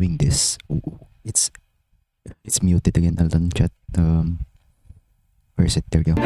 doing this. Ooh, it's muted again. Hold on, chat. Where is it? There we go.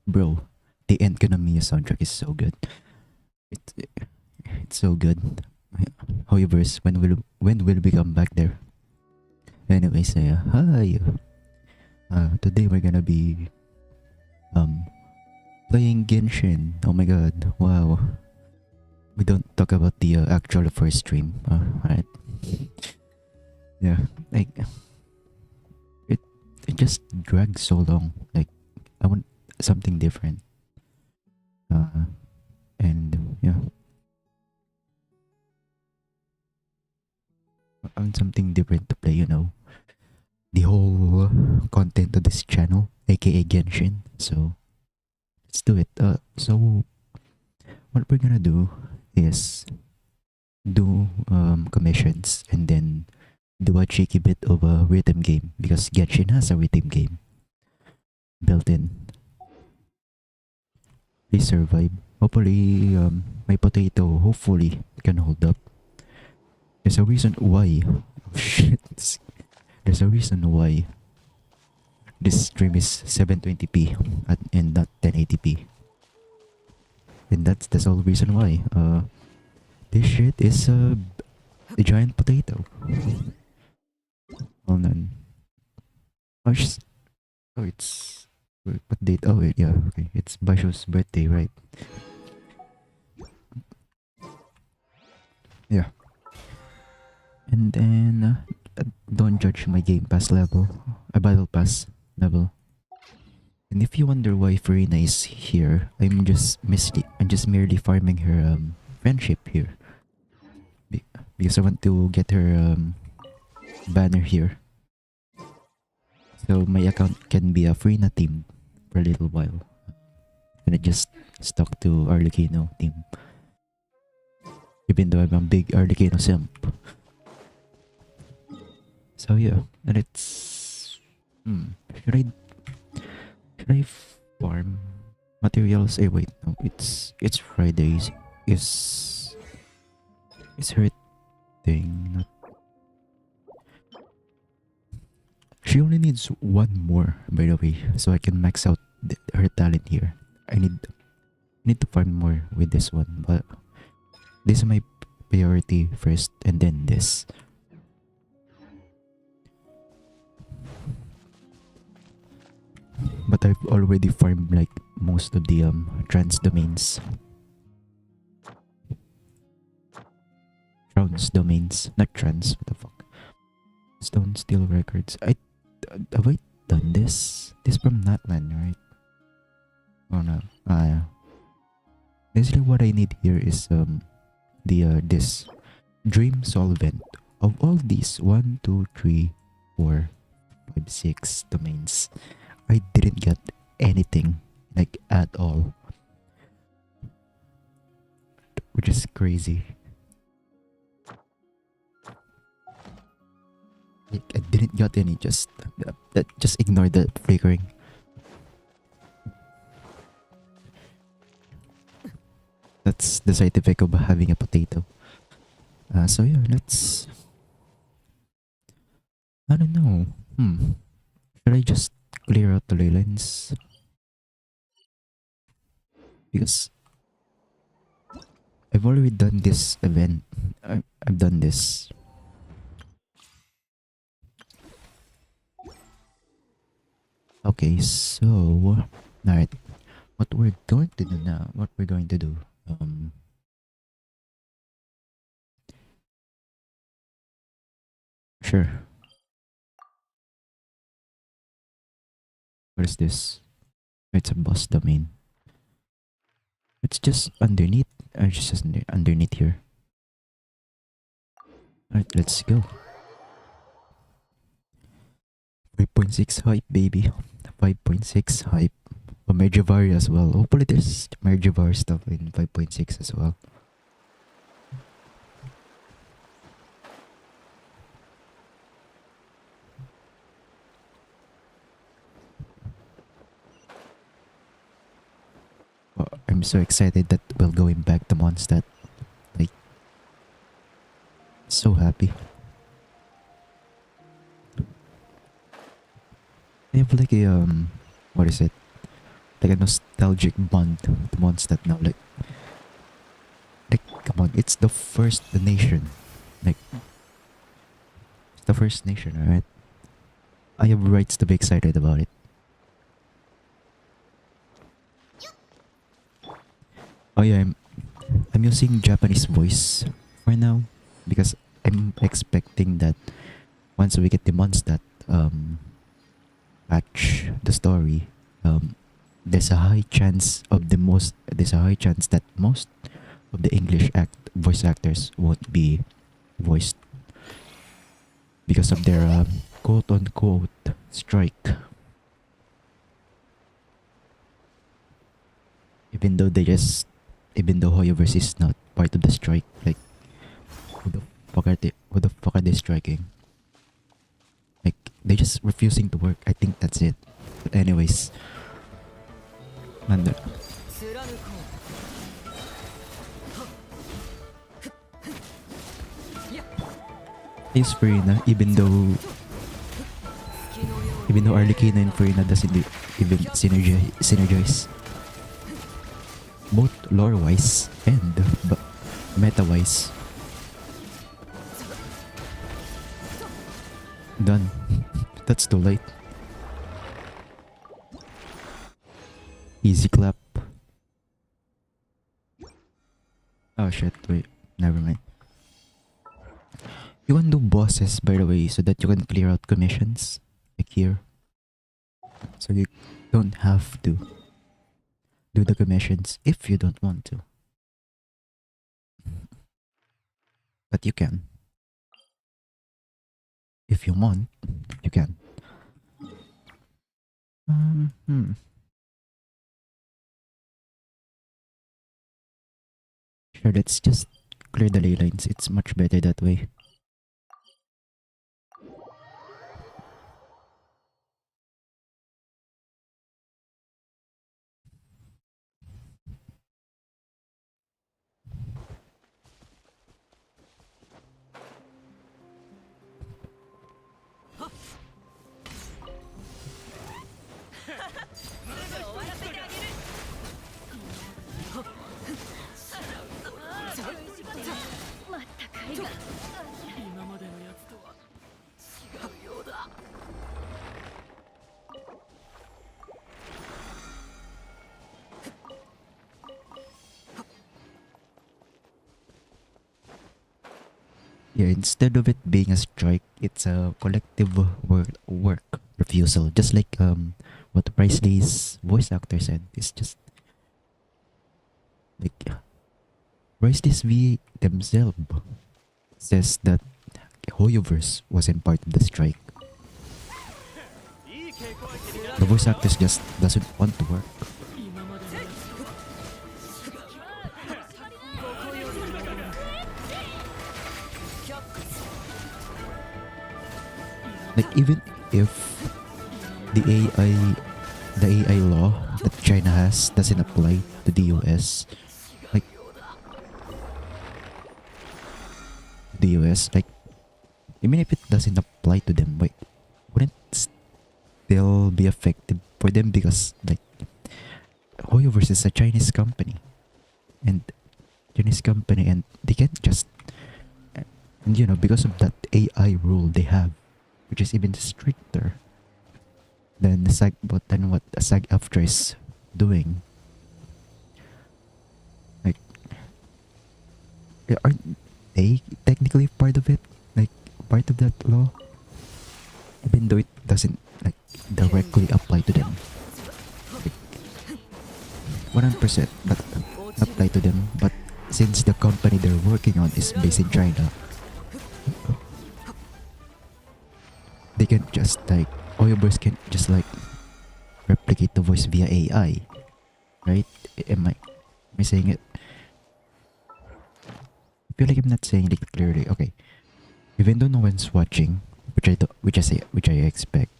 Bro, the Enkanamiya soundtrack is so good. It, it's so good. However, when will we come back there? Anyways, hi. Today we're gonna be playing Genshin. Oh my god! Wow. We don't talk about the actual first stream. Alright. Yeah, like it. It just drags so long. Like I want something different. And yeah, I want something different to play. The whole content of this channel, aka Genshin. So let's do it. So what we're gonna do is do commissions and then do a cheeky bit of a rhythm game because Genshin has a rhythm game built in. Please survive. Hopefully, my potato hopefully can hold up. There's a reason why. Oh shit. There's a reason why this stream is 720p and not 1080p. And that's the sole reason why. This shit is a giant potato. Hold on. Oh, it's what date? Oh wait, yeah, okay. It's Basho's birthday, right? Yeah. And then don't judge my game pass level, a battle pass level. And if you wonder why Farina is here, I'm just merely farming her friendship here. Because I want to get her banner here. So my account can be a Farina team for a little while. And I just stuck to Arlecchino team. Even though I'm a big Arlecchino simp. So yeah, and it's should I farm materials? Wait, no, it's Fridays. Is her thing not? She only needs one more, by the way, so I can max out her talent here. I need to farm more with this one, but this is my priority first, and then this. But I've already farmed like most of the trans domains. Trans domains, not trans. What the fuck? Stone Steel Records. Have I done this? This from Natlan, right? Oh no. Yeah. Basically, what I need here is this Dream Solvent. Of all these 1, 2, 3, 4, 5, 6 domains, I didn't get anything like at all, which is crazy. Like, I didn't get any. Just ignore the flickering. That's the side effect of having a potato. So yeah, let's. I don't know. Should I just clear out the ley lines? Because I've already done this event. I've done this. Okay, so alright. What we're going to do now? What we're going to do? Sure. What is this? It's a boss domain. It's just underneath. Just underneath here. Alright, let's go. 5.6 hype, baby. 5.6 hype. Oh, Mergivari as well. Hopefully there's Mergivar stuff in 5.6 as well. Oh, I'm so excited that we're going back to Mondstadt. Like, so happy. I have like a what is it? Like a nostalgic bond to Mondstadt now. Like come on, it's the first nation. Like, it's the first nation, alright? I have rights to be excited about it. Oh yeah, I'm using Japanese voice for now because I'm expecting that once we get the Mondstadt patch the story, there's a high chance that most of the voice actors won't be voiced because of their quote unquote strike. Even though Hoyoverse is not part of the strike, like who the fuck are they striking? Like, they're just refusing to work. I think that's it. But anyways, is Farina, even though Arlecchino and Farina doesn't even synergize both lore wise and meta wise. Done. That's too late. Easy clap. Oh shit, wait. Never mind. You can do bosses, by the way, so that you can clear out commissions, like here. So you don't have to do the commissions if you don't want to. But you can. If you want, you can. Hmm. Sure, let's just clear the ley lines. It's much better that way. Yeah, instead of it being a strike, it's a collective work refusal. Just like what Priestley's voice actor said. It's just like Priestley's V themselves says that Hoyoverse wasn't part of the strike. The voice actors just doesn't want to work. Like even if the AI the AI law that China has doesn't apply to the US, like like even if it doesn't apply to them, like wouldn't still be effective for them because like Hoyoverse is a Chinese company and and they can't just and you know because of that AI rule they have, which is even stricter than what a SAG after is doing. Like aren't they technically part of it? Like part of that law? Even though it doesn't like directly apply to them. Like 100% not apply to them, but since the company they're working on is based in China, they can just like Oyoverse can just like replicate the voice via AI, right? Am I saying it? I feel like I'm not saying it clearly. Okay, even though no one's watching, which I expect,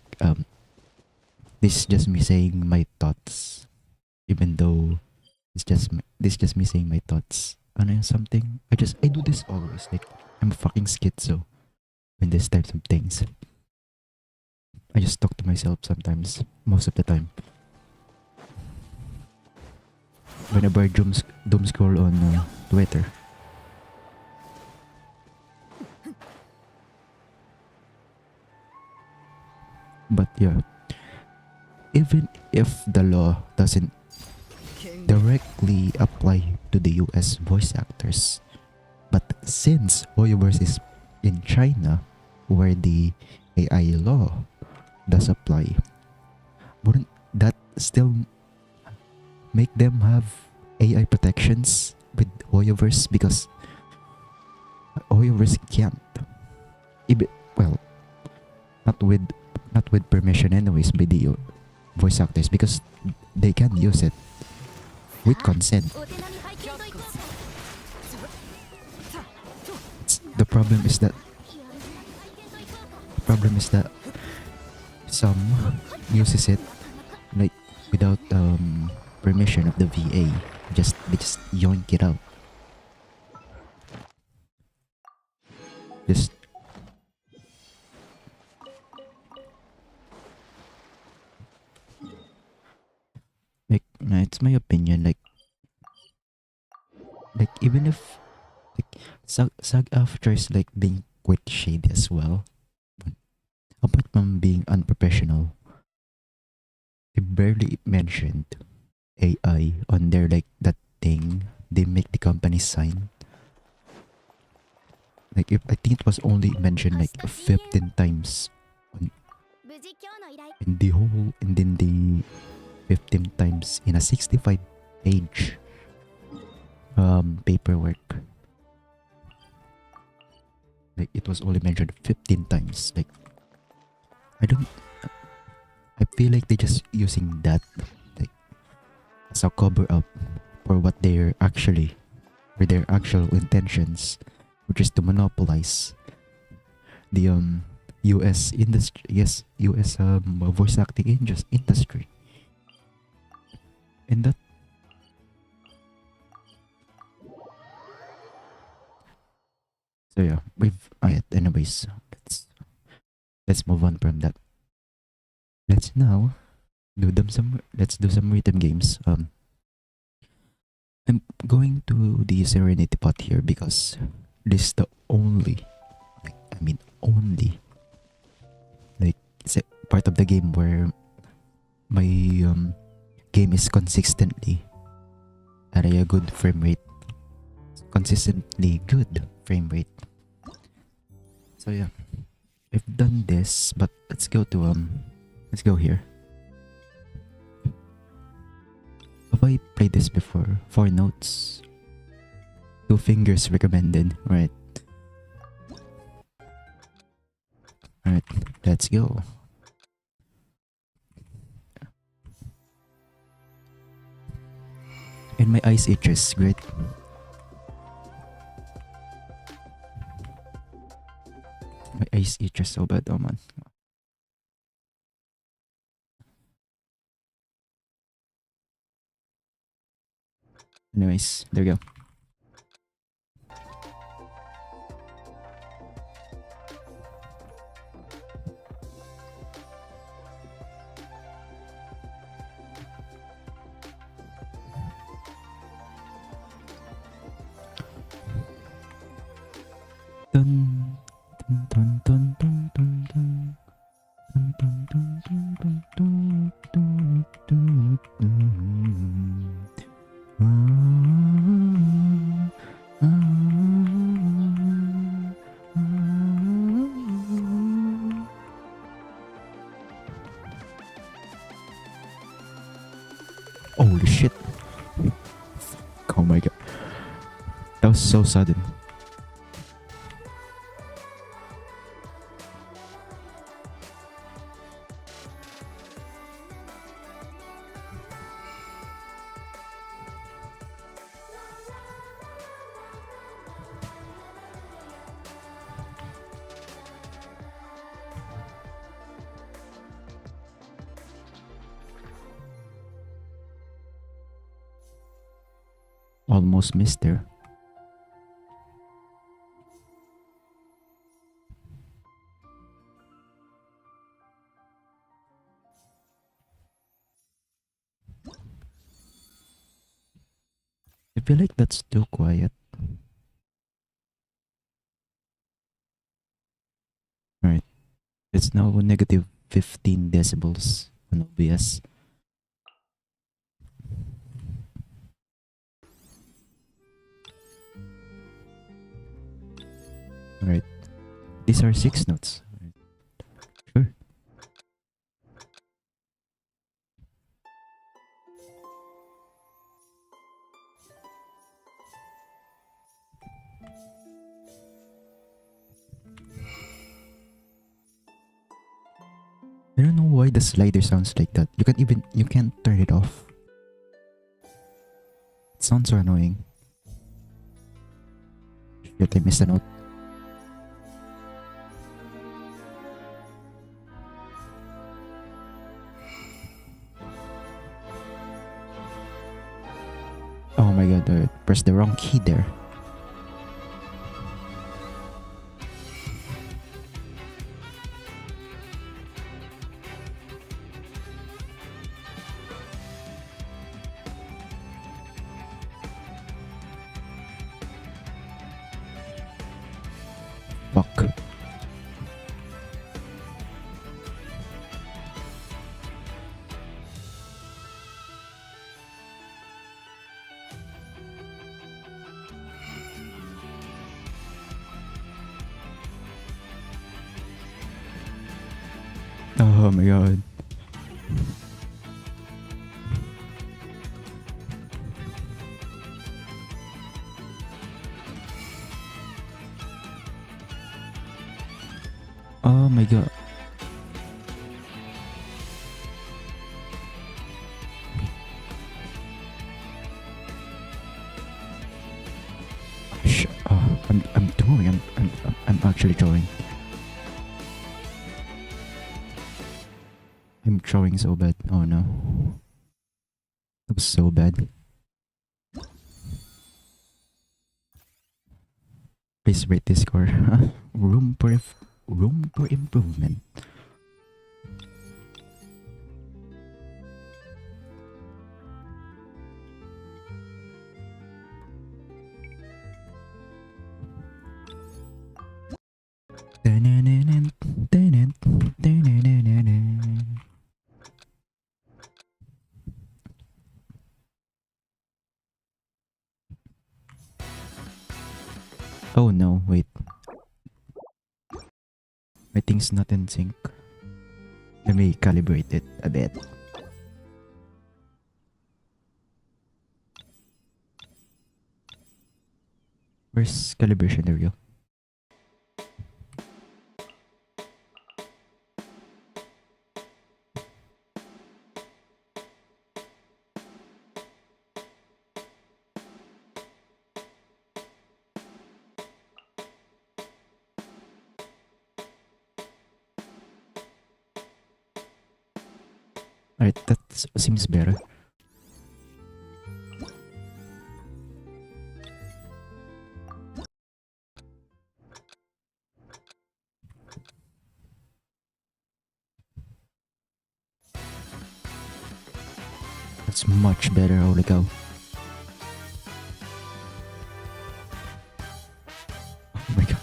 this is just me saying my thoughts. Even though this is just me saying my thoughts. Ano yung something? I do this always. Like I'm a fucking schizo when these types of things. I just talk to myself sometimes, most of the time. Whenever I doom scroll on Twitter. But yeah, even if the law doesn't directly apply to the US voice actors, but since Hoyoverse is in China, where the AI law does apply, wouldn't that still make them have AI protections with Hoyoverse? Because Hoyoverse can't. Well, not with permission anyways by the voice actors because they can use it with consent. The problem is that some uses it like without permission of the VA. They just yoink it out. Just like it's my opinion. Like even if like SAG after is like being quite shady as well. But apart from being unprofessional, they barely mentioned AI on their like that thing they make the company sign. Like if I think it was only mentioned like 15 times on, in the whole, and then the 15 times in a 65 page paperwork. Like it was only mentioned 15 times. Like I don't, I feel like they're just using that like as a cover up for what they're actually, for their actual intentions, which is to monopolize the US industry, yes, US voice acting industry. And that, so yeah, we've anyways, let's move on from that. Let's now let's do some rhythm games. I'm going to the Serenity pot here because this is the only, like I mean only, like part of the game where my game is consistently at a good frame rate, consistently good frame rate. So yeah, I've done this, but let's go here. Have I played this before? 4 notes, 2 fingers recommended. Right, alright, let's go. And my eyes itches, great. My eyes itches so bad, oh man. Anyways, there we go. Dun, dun, dun, dun, dun, dun, dun. Dun, dun, dun, dun, dun, dun, dun, dun, dun. Ah, ah, ah, ah. Holy shit. Oh my god. That was so sudden. Almost missed there. I feel like that's too quiet. Alright. It's now negative 15 decibels on OBS. Alright. These are 6 notes. Sure. I don't know why the slider sounds like that. You can't turn it off. It sounds so annoying. Shit, I missed a note. Oh my god, I pressed the wrong key there. Fuck. Oh my god. Oh my god. I'm throwing. I'm actually throwing. I'm throwing so bad. Oh no. That was so bad. Please rate this score. Room for improvement. Oh no, wait. My thing's not in sync. Let me calibrate it a bit. Where's calibration? There we go. Alright, that seems better. That's much better, holy cow. Oh my god.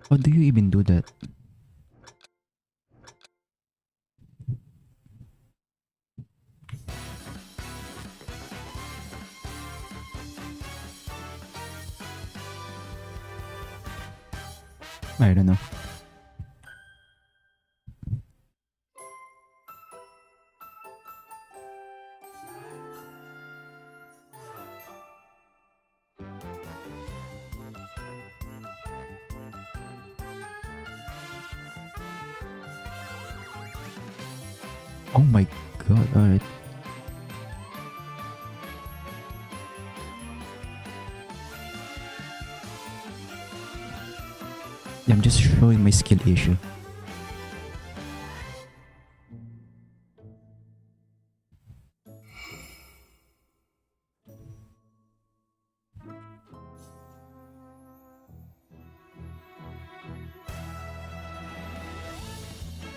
How do you even do that? I don't know. Oh my god, alright. I'm just showing my skill issue.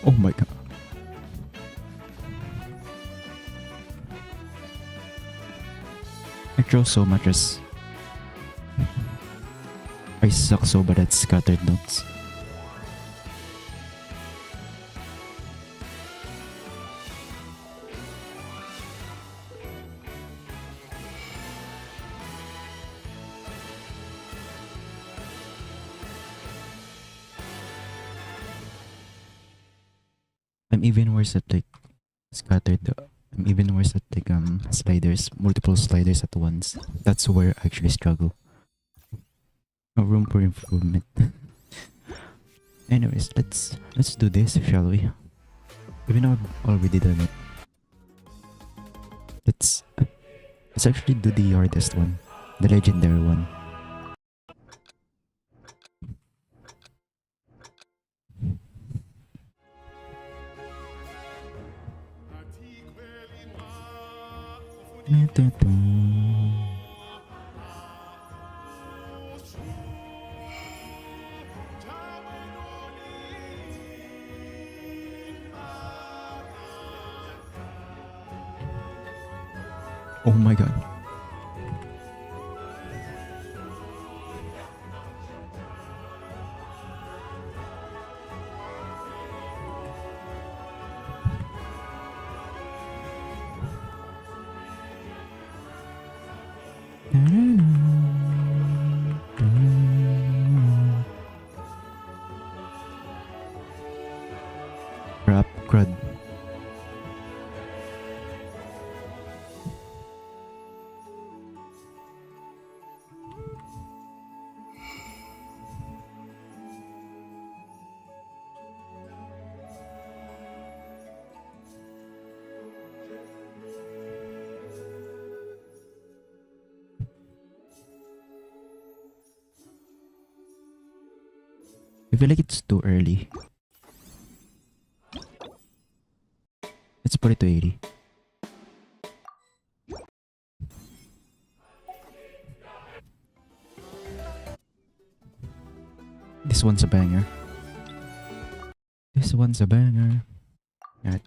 Oh my god. I throw so much as I suck so bad at scattered notes. I'm even worse at like scattered. I'm even worse at like sliders, multiple sliders at once. That's where I actually struggle. No room for improvement. Anyways, let's do this, shall we? Even though I've already done it. Let's actually do the hardest one, the legendary one. Oh my god. I feel like it's too early. Let's put it to 80. This one's a banger. This one's a banger. Alright.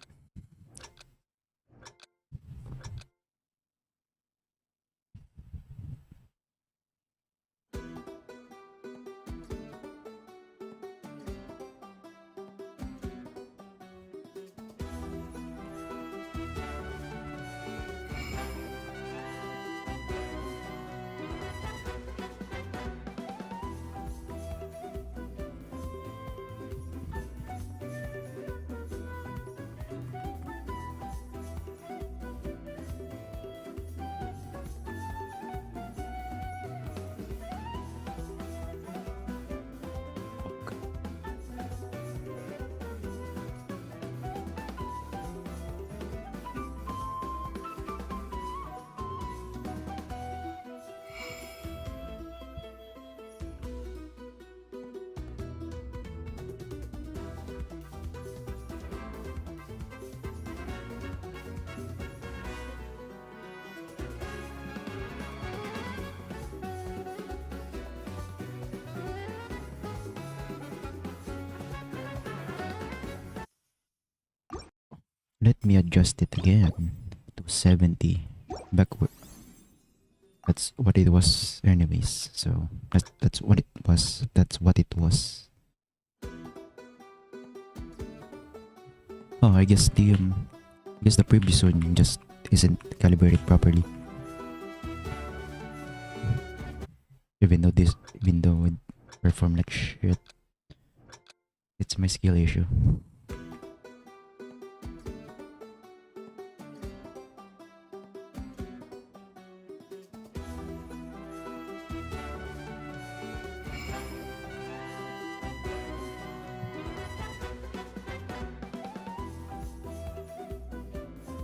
Let me adjust it again to 70. Backward. That's what it was anyways. So that's what it was. That's what it was. Oh, I guess the previous one just isn't calibrated properly. Even though it performed like shit. It's my skill issue.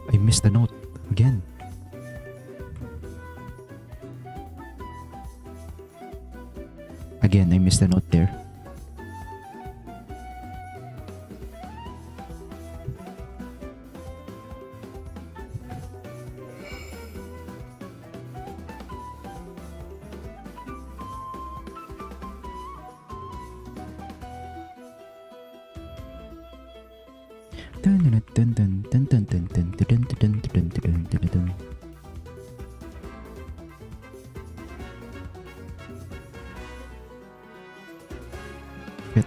I missed a note again. Again, I missed a note there. Shit.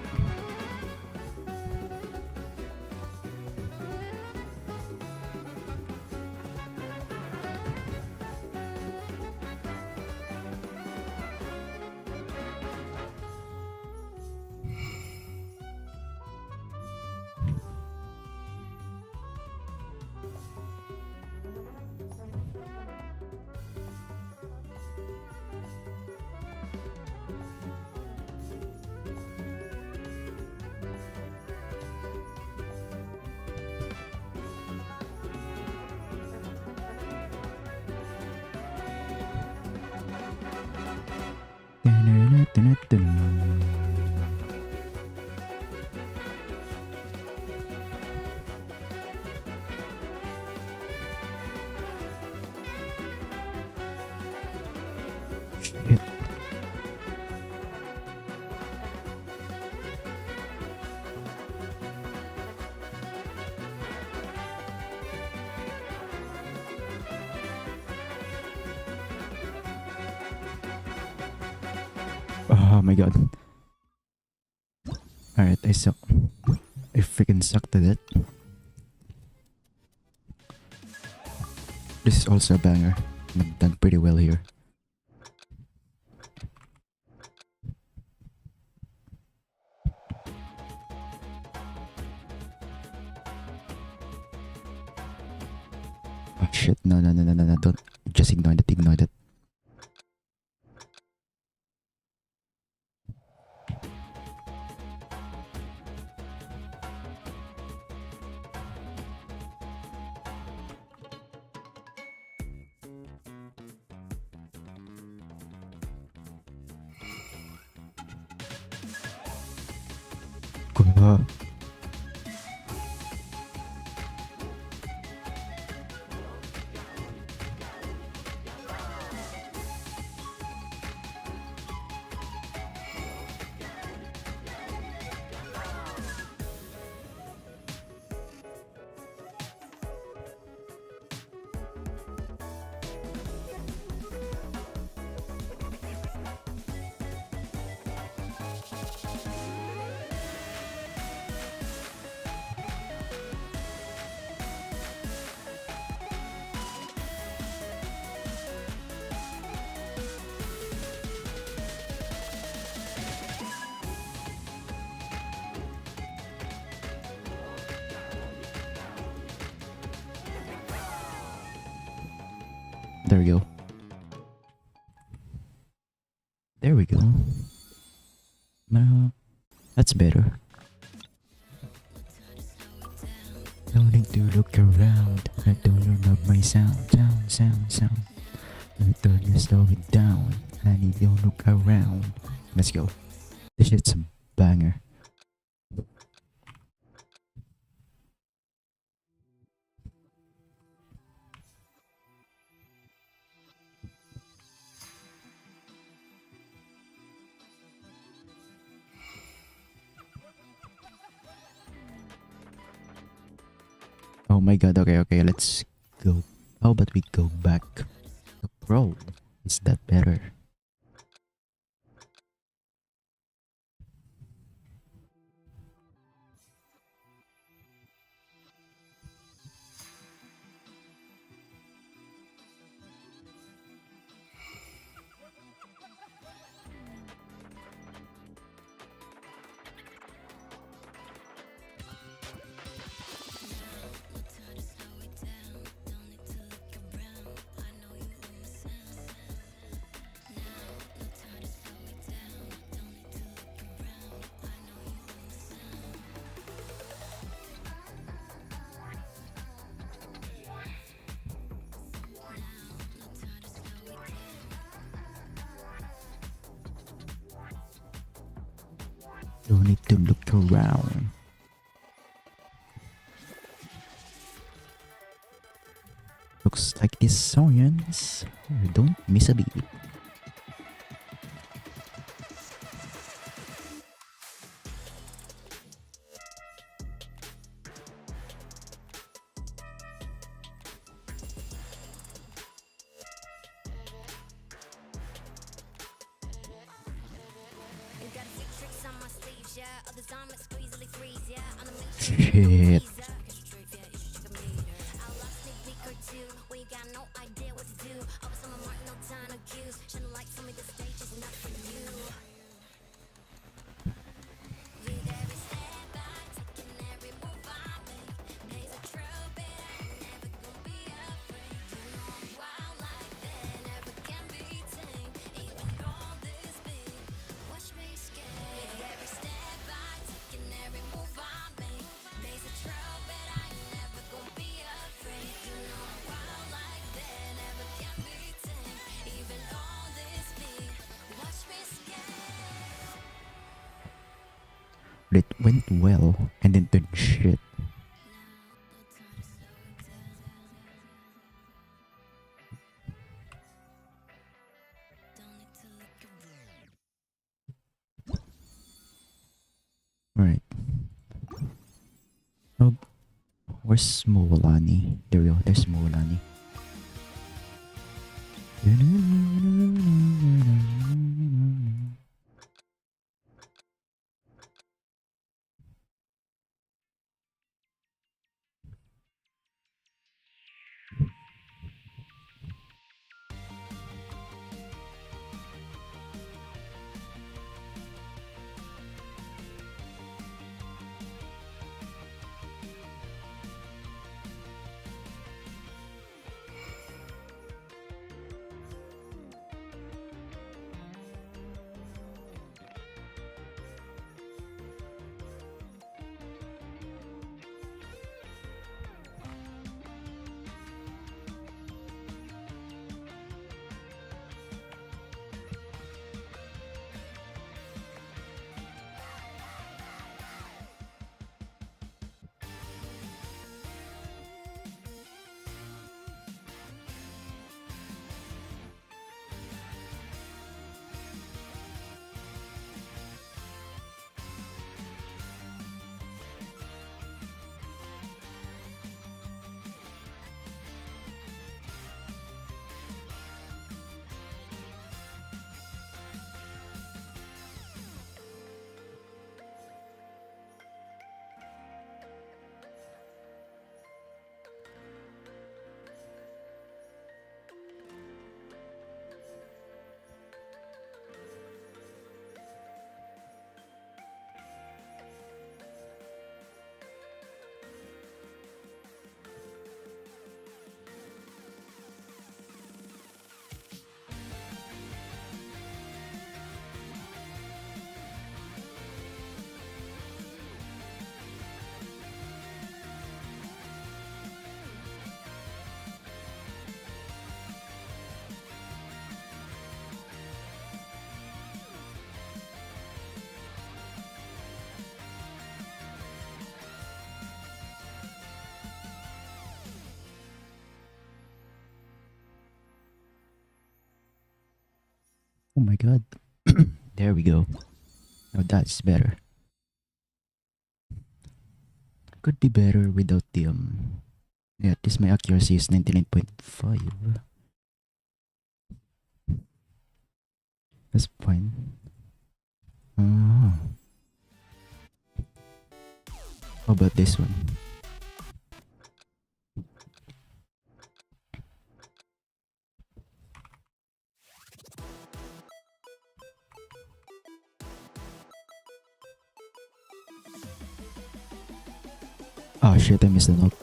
Shit. Oh my god. Alright, I suck. I freaking sucked at it. This is also a banger. I've done pretty well here. Oh shit, no, don't. Just ignore that. Uh, there we go. There we go. No, that's better. Don't need to look around. I don't know my sound. Don't you slow it down. I need don't look around. Let's go. This shit's a banger. Oh my god, okay, let's go. How about we go back to Pro? Is that better? Don't need to look around. Looks like these Saurians don't miss a beat. Shit. It went well and then turned shit. Alright. Oh, where's Moolani? There we go, there's Moolani. Oh my god. There we go. Now that's better. Could be better without the yeah, at least my accuracy is 99.5. That's fine. Ah. How about this one? Oh shit, I missed the note.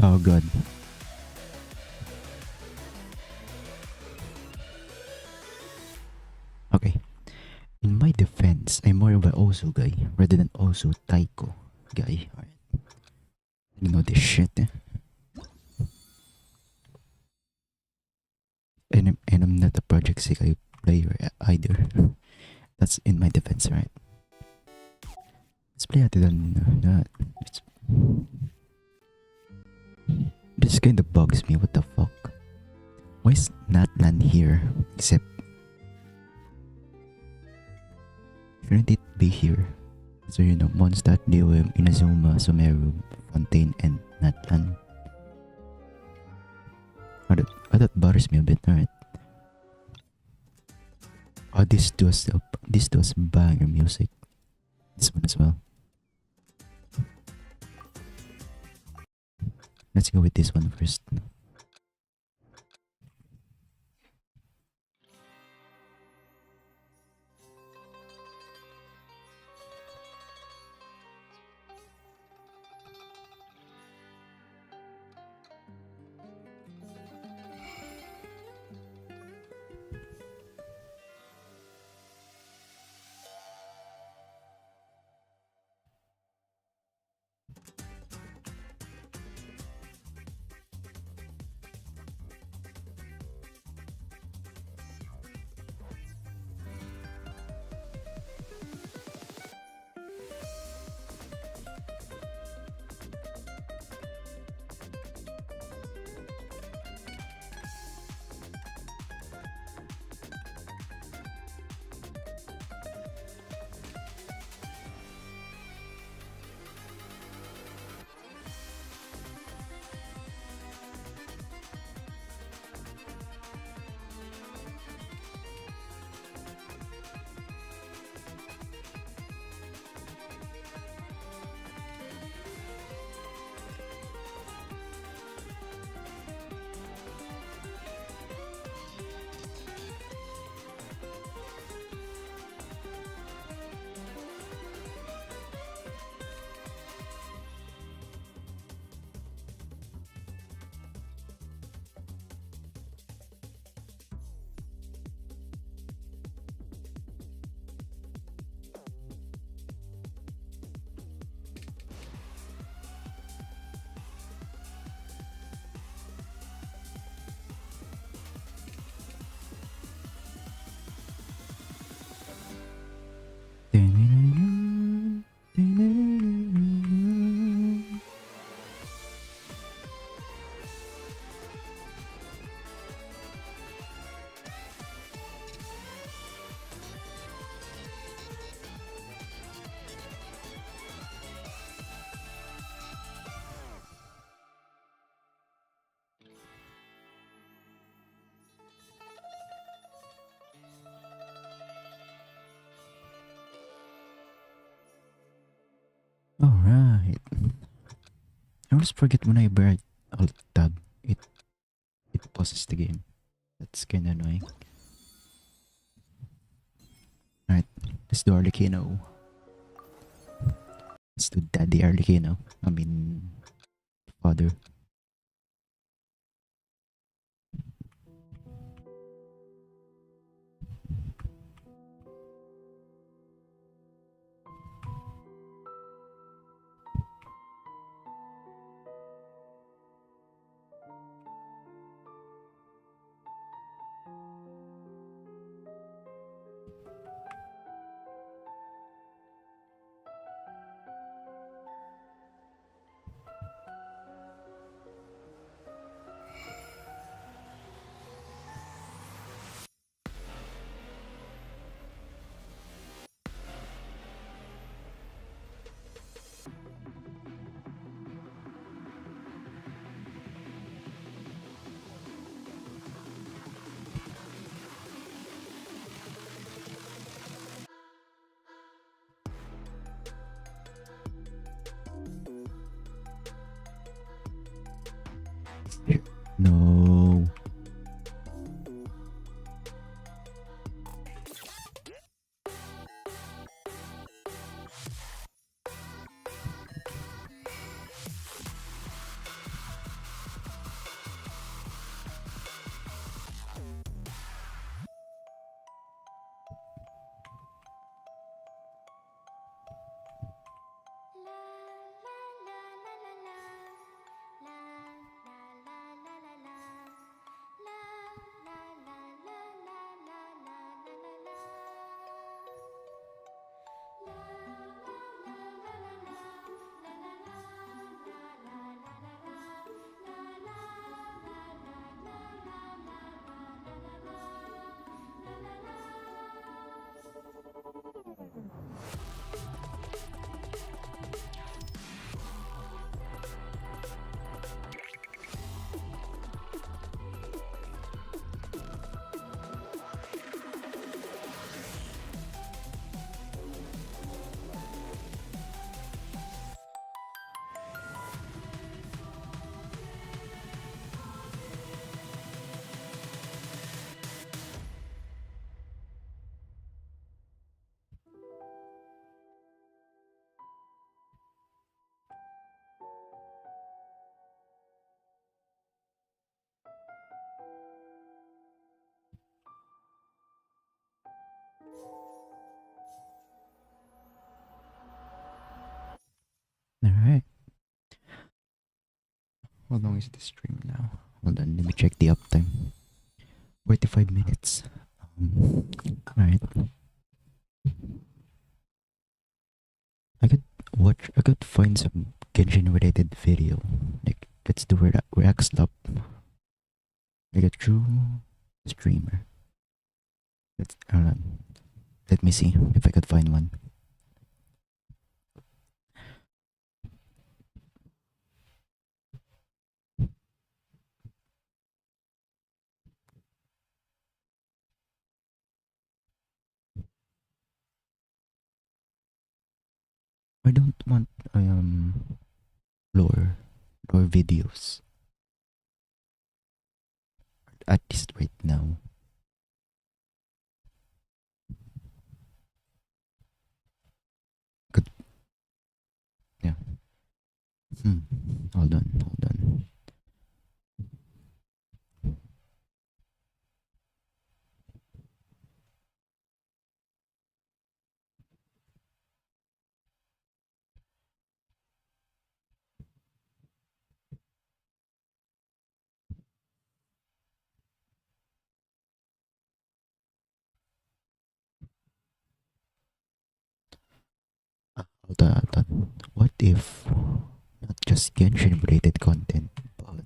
Oh god. Okay. In my defense, I'm more of an Osu guy rather than Osu Taiko guy. Alright. I know this shit. And I'm not a Project Sekai player either. That's in my defense, right? Let's play other than that. It's, this kind of bugs me. What the fuck? Why is Natlan here? Except, shouldn't it be here? So you know, Mondstadt, Lewim, Inazuma, Sumeru, Fontaine, and Natlan. That bothers me a bit, alright. Oh, this does banger music. This one as well. Let's go with this one first. always forget when I right alt tab. It pauses the game. That's kinda annoying. Alright, let's do Arlecchino. Let's do Daddy Arlecchino. I mean father. No. Alright. How long is the stream now? Hold on, let me check the uptime. 45 minutes. Alright. I could find some Genshin related video. Like, let's do react Slop. Like a true streamer. Hold on. Let me see if I could find one. I don't want lore videos. At least right now. Good. Yeah. Hold on. Hold on. What if not just Genshin related content, but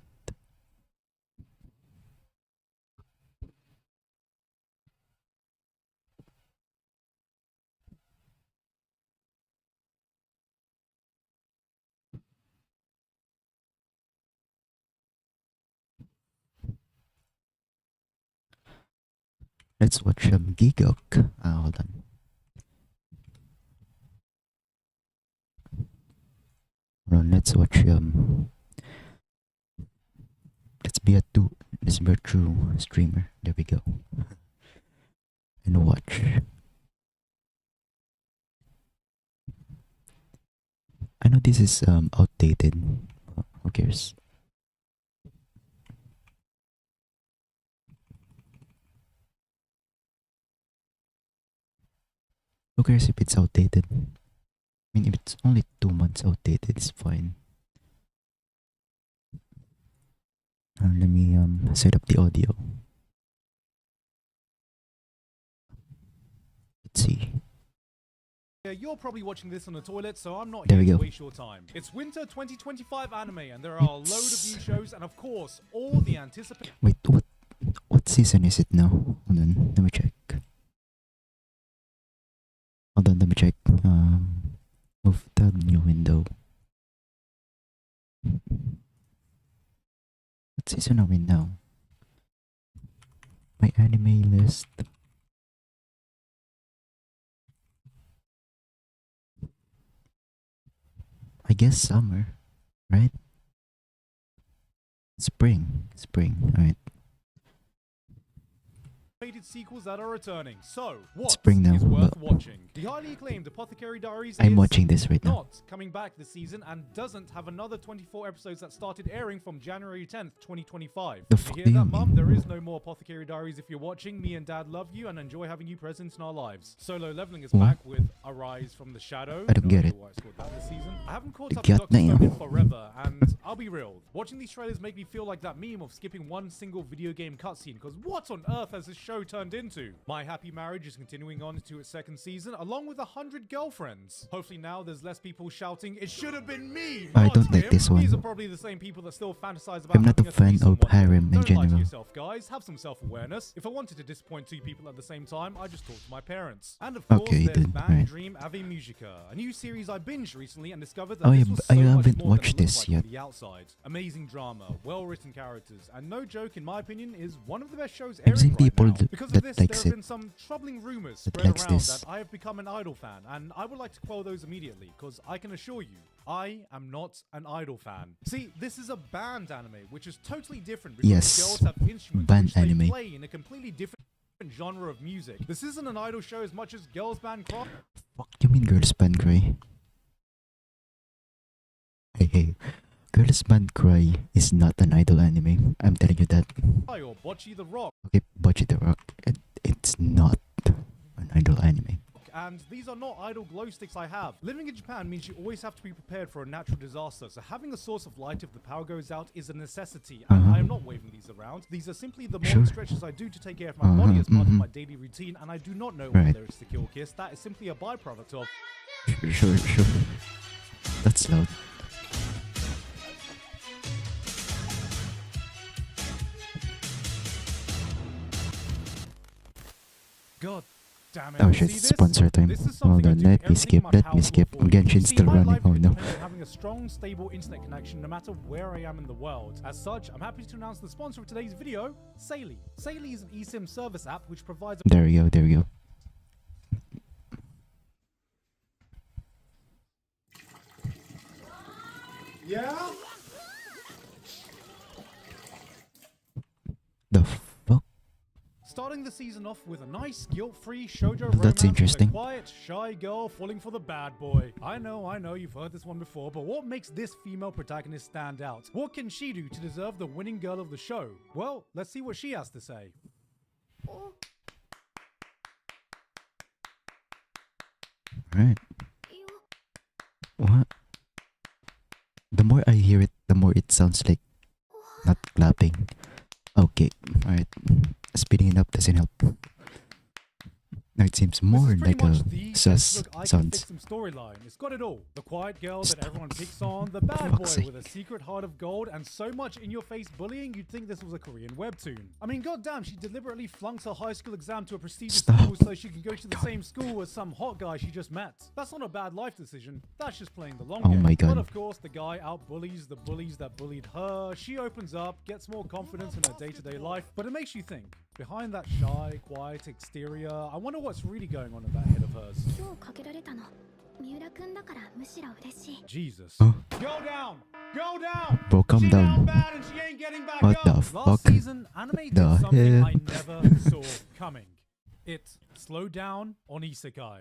let's watch Gigok. Hold on. Hold on, let's watch Let's be a true streamer. There we go. And watch. I know this is outdated. Who cares? Who cares if it's outdated? I mean, if it's only 2 months outdated, it's fine. Let me set up the audio. Let's see. Yeah, you're probably watching this on the toilet, so I'm not There here we to go. waste your time. It's winter 2025 anime, and there are a load of new shows, and of course, all the anticipated. Wait, what season is it now? Hold on, let me check. Hold on, let me check. Move tab, new window. What season are we now? My anime list. I guess summer, right? Spring, alright. Sequels that are returning. So, what Spring now, is worth but watching? The highly acclaimed Apothecary Diaries I'm is watching this right now. not coming back this season and doesn't have another 24 episodes that started airing from January 10th, 2025. The You fuck hear do you that, Mum? mean? There is no more Apothecary Diaries if you're watching. Me and Dad love you and enjoy having you present in our lives. Solo Leveling is What? back with Arise from the Shadow. I don't No get idea it. why it's called that this season. I haven't caught I up to got Dr. Stone now. in forever, and I'll be real. Watching these trailers make me feel like that meme of skipping one single video game cutscene, because what on earth has this show turned into? My Happy Marriage is continuing on to its second season, along with 100 girlfriends. Hopefully now there's less people shouting, "It should have been me, I not don't like him." this one. These are probably the same people that still fantasize about I'm not having a fan threesome of one day. harem in Don't lie to general. yourself, guys. Have some self-awareness. If I wanted to disappoint two people at the same time, I just talk to my parents. And of course, Okay, there's then, Band right. Dream Ave Musica, a new series I binged recently and discovered that Oh, this yeah, was I so much haven't more than watched it looks this like yet. from the outside. Amazing drama, well-written characters, and no joke, in my opinion, is one of the best shows I've airing seen right people now. that Because of this, likes there have it. been some troubling rumors That spread likes around this. that I have become an Idol fan, and I would like to quell those immediately, because I can assure you, I am not an Idol fan. See, this is a band anime, which is totally different because Yes, the girls have instruments band which they anime. play in a completely different genre of music. This isn't an idol show as much as girls band cry. Fuck you mean Girls Band Cry? Hey, Girls Band Cry is not an idol anime. I'm telling you that. Or Bocce the Rock. Okay, Bocce the Rock. It's not an idol anime. And these are not idle glow sticks I have. Living in Japan means you always have to be prepared for a natural disaster, so having a source of light if the power goes out is a necessity, and I am not waving these around. These are simply the morning stretches I do to take care of my body as part of my daily routine, and I do not know whether it's the kill kiss. That is simply a byproduct of... Sure. That's loud. God damn it. Oh shit, See this? sponsor time. This is Hold something I on, do let me everything skip, in my let power me skip. for you. Genshin's See, still my running. life Oh no. depends on having a strong, stable internet connection no matter where I am in the world. As such, I'm happy to announce the sponsor of today's video, Saily. Saily is an eSIM service app which provides There we go. Yeah? The fuck? Starting the season off with a nice, guilt-free shoujo That's romance interesting. with a quiet, shy girl falling for the bad boy. I know, you've heard this one before, but what makes this female protagonist stand out? What can she do to deserve the winning girl of the show? Well, let's see what she has to say. Right. What? The more I hear it, the more it sounds like not clapping. Okay, alright. Speeding it up doesn't help. Now it seems more This is pretty like much a the sus textbook I Can sounds. Fix Them storyline. It's got it all. The quiet girl that Stop. everyone picks on, the bad fuck's boy sake. with a secret heart of gold, and so much in-your-face bullying you'd think this was a Korean webtoon. I mean, goddamn, she deliberately flunks her high school exam to a prestigious Stop. school so she can go to the same school as some hot guy she just met. That's not a bad life decision. That's just playing the long Oh game. my God. But of course, the guy out-bullies the bullies that bullied her. She opens up, gets more confidence in her day-to-day life, but it makes you think. Behind that shy, quiet exterior, I wonder what's really going on in that head of hers. 今日かけられたの Jesus. Oh. Go down! Go down! Bro, calm She down. down bad and she ain't getting back What up. the fuck? Last season, anime did The something hell? I never saw coming. It slowed down on isekai.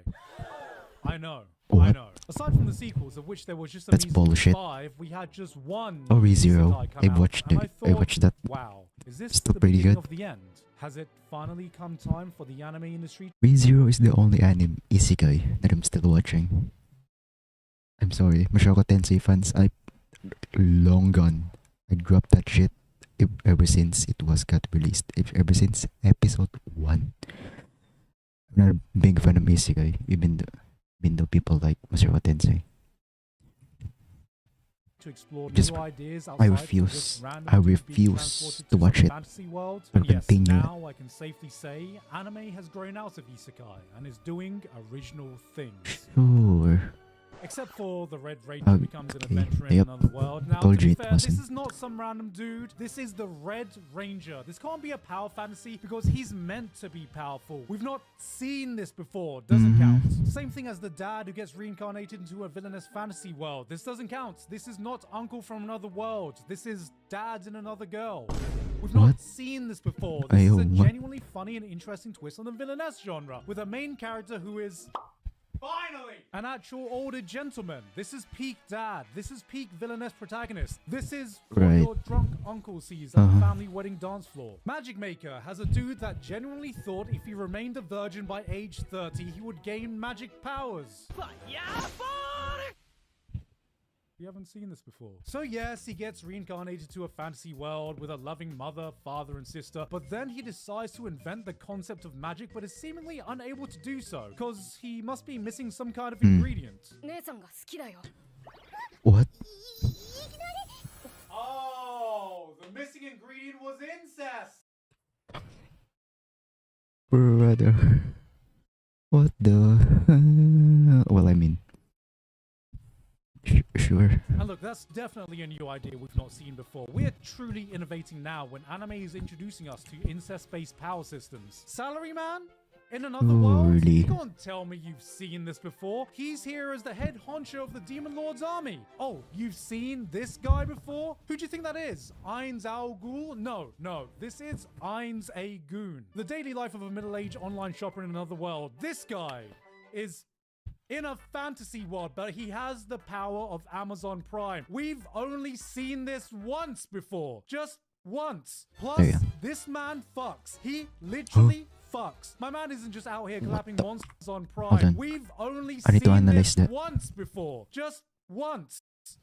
I know. I What? know. Aside from the sequels, of which there was just a That's measly bullshit. 5, we had just one Oh, ReZero. isekai come I out, watched and it. I thought, watched that. wow, is this Still the pretty beginning good. of the end? Has it finally come time for the anime industry? ReZero is the only anime isekai that I'm still watching. I'm sorry, Mushoku Tensei fans, I long gone. I dropped that shit ever since it was got released. Ever since episode 1. I'm not a big fan of isekai, even though people like Mushoku Tensei. To explore Just- new ideas I outside of refuse. just random I dude being refuse transported to watch some it. fantasy world. Or And yes, continue it. now I can safely say anime has grown out of isekai and is doing original things. Sure. Except for the Red Ranger becomes an Okay, adventurer in yep. another world. Now, Told to you be it fair, this wasn't. is not some random dude. This is the Red Ranger. This can't be a power fantasy because he's meant to be powerful. We've not seen this before. Doesn't count. Same thing as the dad who gets reincarnated into a villainous fantasy world. This doesn't count. This is not uncle from another world. This is dad and another girl. We've not What? seen this before. This is a Ayo, what? genuinely funny and interesting twist on the villainess genre with a main character who is finally an actual older gentleman. This is peak dad. This is peak villainess protagonist. This is what Right. your drunk uncle sees at the family wedding dance floor. Magic Maker has a dude that genuinely thought if he remained a virgin by age 30, he would gain magic powers. We haven't seen this before. So yes, he gets reincarnated to a fantasy world with a loving mother, father, and sister, but then he decides to invent the concept of magic, but is seemingly unable to do so, because he must be missing some kind of ingredient. What? Oh, the missing ingredient was incest! Brother. What the? Well, I mean. Sure. And look, that's definitely a new idea we've not seen before. We're truly innovating now when anime is introducing us to incest-based power systems. Salaryman? In another world? really? You can't tell me you've seen this before. He's here as the head honcho of the Demon Lord's army. Oh, you've seen this guy before? Who do you think that is? Ainz Al Ghul? No. This is Ainz A Goon. The daily life of a middle-aged online shopper in another world. This guy is in a fantasy world, but he has the power of Amazon Prime. We've only seen this once before. Just once. Plus, Yeah. this man fucks. He literally fucks. My man isn't just out here clapping monsters on Hold Prime. on. We've only I need to seen analyze this that. once before. Just once.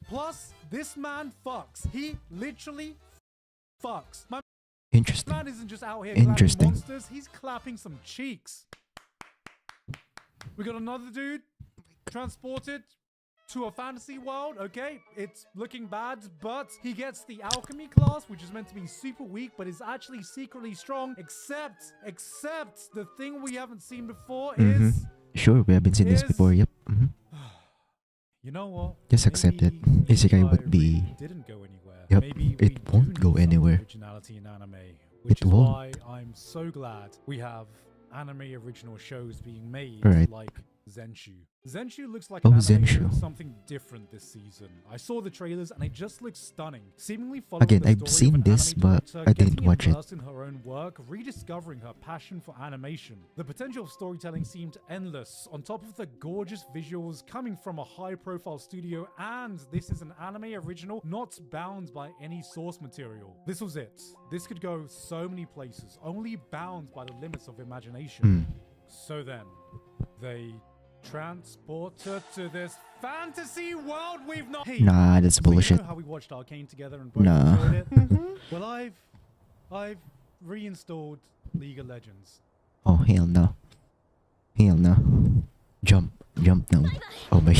Plus, this man fucks. He literally fucks. My Interesting. man isn't just out here clapping Interesting. monsters. He's clapping some cheeks. We got another dude transported to a fantasy world. Okay, it's looking bad, but he gets the alchemy class, which is meant to be super weak, but is actually secretly strong. Except the thing we haven't seen before is, Sure, we haven't seen this Is- before. Yep. you know what? Just accept it. Maybe Isekai would be- really didn't go anywhere. Yep, Maybe it we won't do go need some anywhere. Originality in anime, which It is won't. why I'm so glad we have anime original shows being made Right. like Zenshu. Zenshu looks like Oh, an anime Zenshu. doing something different this season. I saw the trailers and it just looks stunning. Seemingly following Again, the I've story seen of an this, anime but director I didn't getting watch it. immersed in her own work, rediscovering her passion for animation. The potential of storytelling seemed endless, on top of the gorgeous visuals coming from a high-profile studio, and this is an anime original not bound by any source material. This was it. This could go so many places, only bound by the limits of imagination. So then, they transport her to this fantasy world we've not. Hey, Nah, that's so bullshit. You know how we watched Arcane together and both Nah. enjoyed it? Well, I've reinstalled League of Legends. Oh, hell no. Hell no. Jump now. Oh my.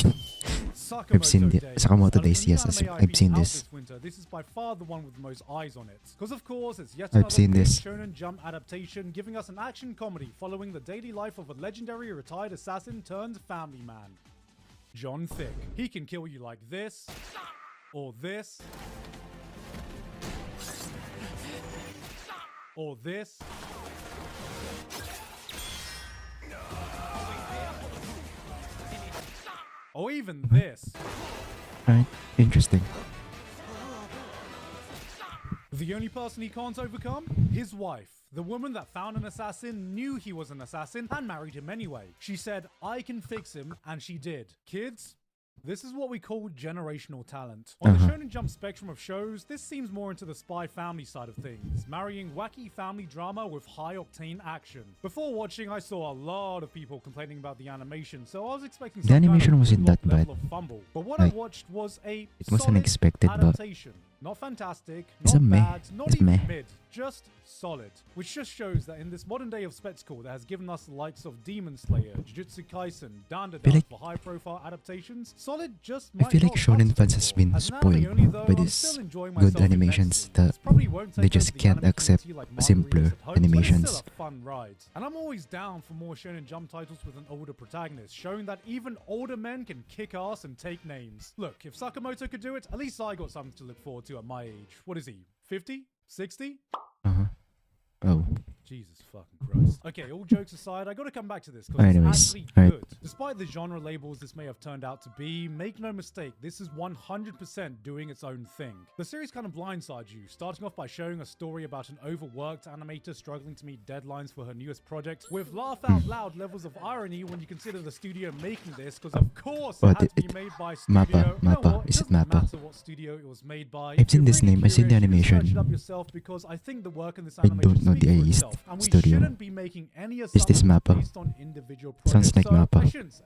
I've seen the Sakamoto Days. Yes, I've seen this. Winter, this is by far the one with the most eyes on it. Because of course, it's yet I've another seen big this. Shonen Jump adaptation, giving us an action comedy following the daily life of a legendary retired assassin turned family man, John Thick. He can kill you like this, or this, or this. Or even this. Right. Interesting. The only person he can't overcome? His wife. The woman that found an assassin, knew he was an assassin, and married him anyway. She said, I can fix him, and she did. Kids? This is what we call generational talent. On the Shonen Jump spectrum of shows, this seems more into the spy family side of things, marrying wacky family drama with high-octane action. Before watching, I saw a lot of people complaining about the animation, so I was expecting some animation kind of wasn't that level bad. of fumble. But what I Like, watched was a it was solid unexpected, but adaptation. Not fantastic, it's not a meh. bad, not It's even meh. mid, just solid. Which just shows that in this modern day of spectacle that has given us the likes of Demon Slayer, Jujutsu Kaisen, Dandadan like- for high-profile adaptations, solid just I might feel like not shonen cut fans it has for. been As an anime spoiled only, though, by I'm these still enjoying good myself animations immensely. that This probably won't they take just over the can't anime accept community like simpler margaritas at home, but it's animations. still a fun ride. And I'm always down for more Shonen Jump titles with an older protagonist, showing that even older men can kick ass and take names. Look, if Sakamoto could do it, at least I got something to look forward to at my age. What is he? 50? 60? Oh. Jesus fucking Christ. Okay, all jokes aside, I gotta come back to this because it's Anyways, actually right. good. Despite the genre labels this may have turned out to be, make no mistake, this is 100% doing its own thing. The series kind of blindsides you, starting off by showing a story about an overworked animator struggling to meet deadlines for her newest project, with laugh out loud levels of irony when you consider the studio making this, because of course But it had to it- be made by studio. Mappa, You know Mappa, what? is it doesn't Mappa? matter what studio it was made by. I've If seen you're this really name, I've seen the curious, you can search animation. it up yourself because I think the work in this I animation don't know speaks the for East itself, and we studio. shouldn't be making any Is this assumptions Mappa? based on individual Sounds projects. like So Mappa. I shouldn't say.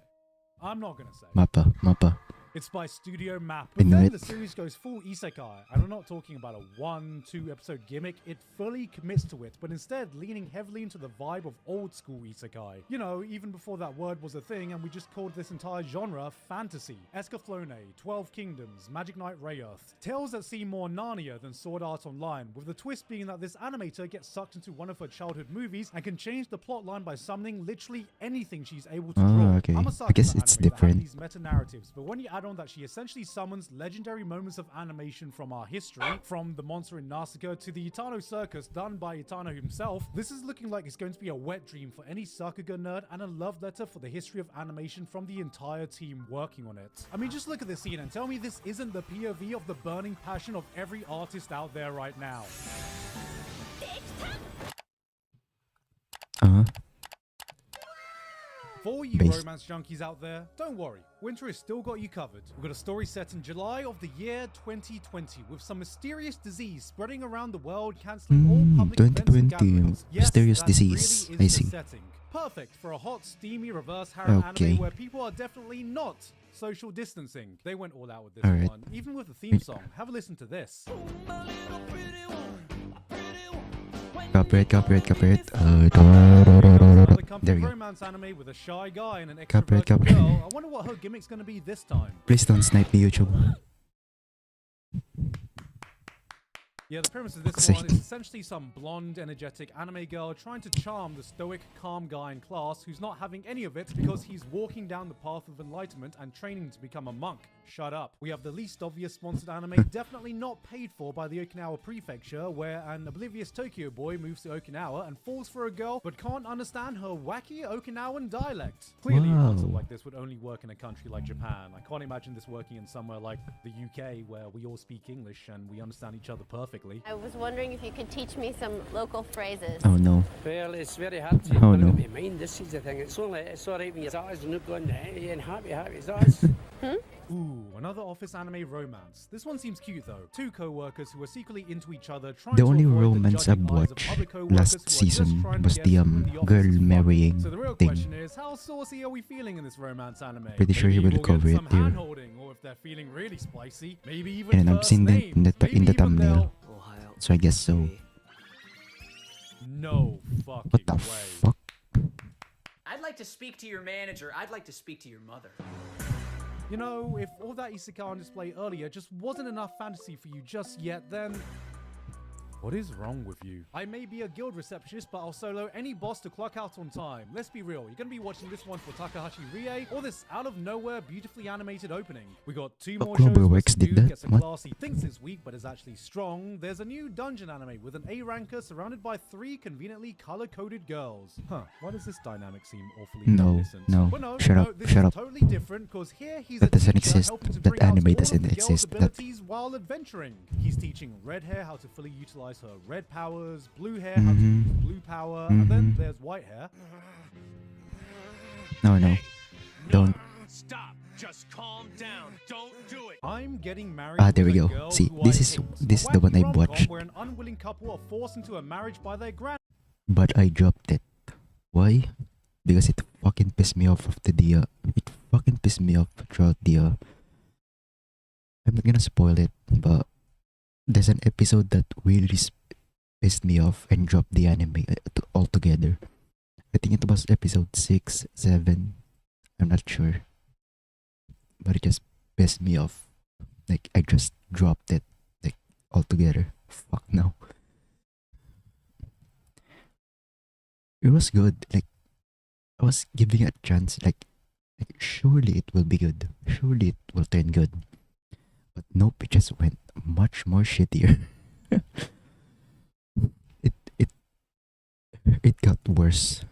I'm not gonna say. Mappa. It's by Studio Map. I But knew then it. the series goes full isekai, and I'm not talking about a 1-2 episode gimmick. It fully commits to it, but instead leaning heavily into the vibe of old school isekai. You know, even before that word was a thing, and we just called this entire genre fantasy. Escaflowne, 12 Kingdoms, Magic Knight Rayearth. Tales that seem more Narnia than Sword Art Online, with the twist being that this animator gets sucked into one of her childhood movies and can change the plotline by summoning literally anything she's able to draw. Okay. I'm a I sucker guess for it's anime that have different. these meta-narratives, but when you add on that she essentially summons legendary moments of animation from our history, from the monster in Nausicaa to the Itano Circus done by Itano himself, this is looking like it's going to be a wet dream for any Sakuga nerd and a love letter for the history of animation from the entire team working on it. I mean, just look at this scene and tell me this isn't the POV of the burning passion of every artist out there right now. For all you Based. romance junkies out there, don't worry, winter has still got you covered. We've got a story set in July of the year 2020 with some mysterious disease spreading around the world, cancelling all public events and 2020, gatherings. Yes, mysterious that disease, really I is the see. setting. Perfect for a hot, steamy reverse harem Okay. anime where people are definitely not social distancing. They went all out with this Alright. one, even with the theme song. Have a listen to this. Copyright. Another comfy There we go. romance anime with a shy guy and an Copyright, extroverted copyright. girl. I wonder what her gimmick's gonna be this time. Please don't snipe me, YouTube. Yeah, the premise of this Fuck's one sake. is essentially some blonde, energetic anime girl trying to charm the stoic, calm guy in class who's not having any of it because he's walking down the path of enlightenment and training to become a monk. Shut up. We have the least obvious sponsored anime, definitely not paid for by the Okinawa prefecture, where an oblivious Tokyo boy moves to Okinawa and falls for a girl but can't understand her wacky Okinawan dialect. Clearly, a concept Wow. like this would only work in a country like Japan. I can't imagine this working in somewhere like the UK, where we all speak English and we understand each other perfectly. I was wondering if you could teach me some local phrases. Oh no. Well, it's very hard to Oh, put no. it in my mind. This is the thing. It's alright when your eyes are not going and happy as eyes. Ooh, another office anime romance. This one seems cute though. Two co-workers who are secretly into each other trying The to only avoid romance the judging I've eyes of watched other co-workers last who are just season trying to was guess the who in the office girl is fucking. marrying So the real thing. question is, how saucy are we feeling in this romance anime? Pretty sure Maybe he will we'll cover get it some here. hand-holding, or if they're feeling really spicy, maybe even And I've first seen that names. in the Maybe in the even thumbnail. they'll- So I guess so. No fucking What the way. fuck? I'd like to speak to your manager. I'd like to speak to your mother. You know, if all that isekai on display earlier just wasn't enough fantasy for you just yet, then What is wrong with you? I may be a guild receptionist, but I'll solo any boss to clock out on time. Let's be real, you're gonna be watching this one for Takahashi Rie or this out of nowhere beautifully animated opening. We got 2 more shows where Cloverworks some did dude that? gets a What? class he thinks is weak but is actually strong. There's a new dungeon anime with an A ranker surrounded by 3 conveniently color-coded girls. Huh, why does this dynamic seem awfully No, reminiscent? no, Well, no, shut no, up, this shut is up. totally different because here he's That a doesn't teacher exist. helping to That bring out anime all of doesn't the girls' exist. That- abilities while adventuring. He's teaching red hair how to fully utilize her red powers, blue hair how to use blue power, and then there's white hair. No, no. Don't. Stop. Just calm down. Don't do it. I'm getting married. Ah, there to we a go. girl See, who this I is- hate. this is A the one wacky I rom-com watched. Where an unwilling couple are forced into a marriage by their grand. But I dropped it. Why? Because it fucking pissed me off after the it fucking pissed me off throughout the I'm not gonna spoil it, but there's an episode that really pissed me off and dropped the anime altogether. I think it was episode 6, 7. I'm not sure. But it just pissed me off. Like I just dropped it like altogether. Fuck no. It was good. Like I was giving it a chance. Like surely it will be good. Surely it will turn good. But nope, it just went much more shittier. it it it got worse.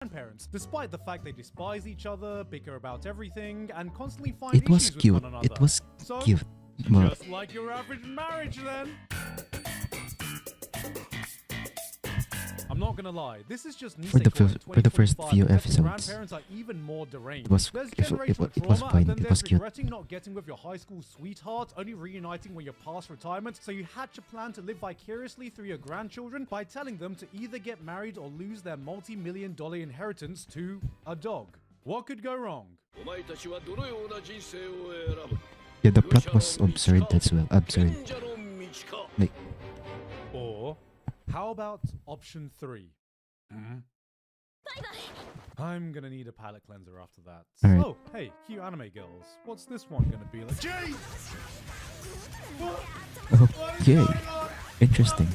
Grandparents, despite the fact they despise each other, bicker about everything, and constantly find It was issues with cute. one another. It was So, cute. Well, just like your average marriage, then. I'm not gonna lie, this is just For the Nisekoi in for the first 2025, few except the episodes, grandparents are even more deranged. it was- There's it wa- generational it was trauma, fine, and then it there's was cute. regretting not getting with your high school sweetheart, only reuniting when you're past retirement, so you hatch a plan to live vicariously through your grandchildren by telling them to either get married or lose their multi-million-dollar inheritance to a dog. What could go wrong? お前たちはどのような人生を選ぶ yeah, the plot was absurd as well. Absurd. 賢者の道か Like Or how about option 3? I'm gonna need a palate cleanser after that. Alright. Oh, hey, cute anime girls. What's this one gonna be like? Jay! okay, interesting.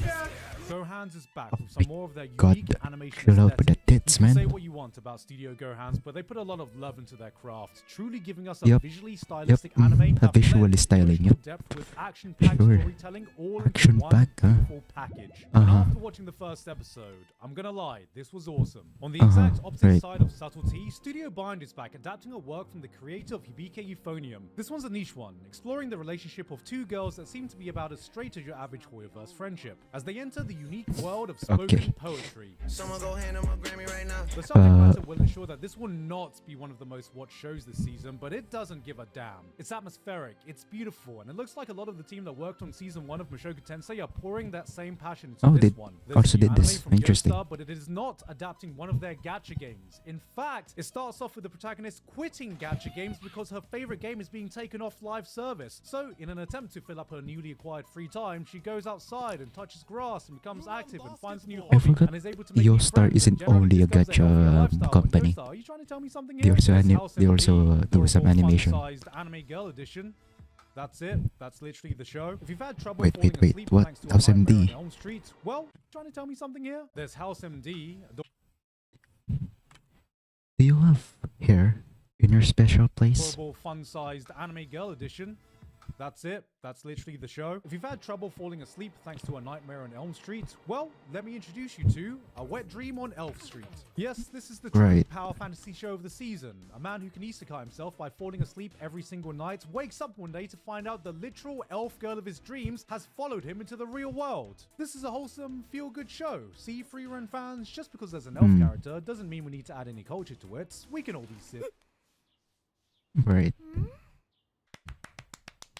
Gohan's is back with my some more of their God, unique animation chill out with the aesthetic. tits, You can man. say what you want about Studio Gohan's, but they put a lot of love into their craft, truly giving us a Yep. visually stylistic Yep, anime. a that visually blends styling, emotional yep. depth with action-packed Sure. storytelling all into one Action-packed, huh? beautiful package. And Uh-huh. after watching the first episode, I'm gonna lie, this was awesome. On the Uh-huh, exact opposite right. side of subtlety, Studio Bind is back, adapting a work from the creator of Hibike Euphonium. This one's a niche one, exploring the relationship of 2 girls that seem to be about as straight as your average Hoyoverse friendship, as they enter the unique world of spoken Okay. poetry. Someone go hand on my Grammy right now. The subject matter will ensure that this will not be one of the most watched shows this season, but it doesn't give a damn. It's atmospheric, it's beautiful, and it looks like a lot of the team that worked on season 1 of Mushoku Tensei are pouring that same passion into Oh, this they one. also new did this. anime from Interesting. Joestar, but it is not adapting one of their gacha games. In fact, it starts off with the protagonist quitting gacha games because her favorite game is being taken off live service. So, in an attempt to fill up her newly acquired free time, she goes outside and touches grass and becomes active and finds a new I hobby forgot and is able to make new Joestar friends and isn't generally only a discovers healthier gacha lifestyle. company. Joestar, are you trying to tell me something They here? also There's anim- House they also, MD, do some adorable, animation. fun-sized anime girl edition. That's it. That's literally the show. If you've had trouble Wait, falling wait, wait, asleep what? thanks to House a nightmare MD? on Elm Street, well, trying to tell me something here? There's House MD. Do you have hair in your special place? Adorable, fun-sized anime girl edition. That's it. That's literally the show. If you've had trouble falling asleep thanks to a nightmare on Elm Street, well, let me introduce you to A Wet Dream on Elf Street. Yes, this is the true Right. power fantasy show of the season. A man who can isekai himself by falling asleep every single night wakes up one day to find out the literal elf girl of his dreams has followed him into the real world. This is a wholesome, feel-good show. See, free-run fans, just because there's an elf character doesn't mean we need to add any culture to it. We can all be sick. Right.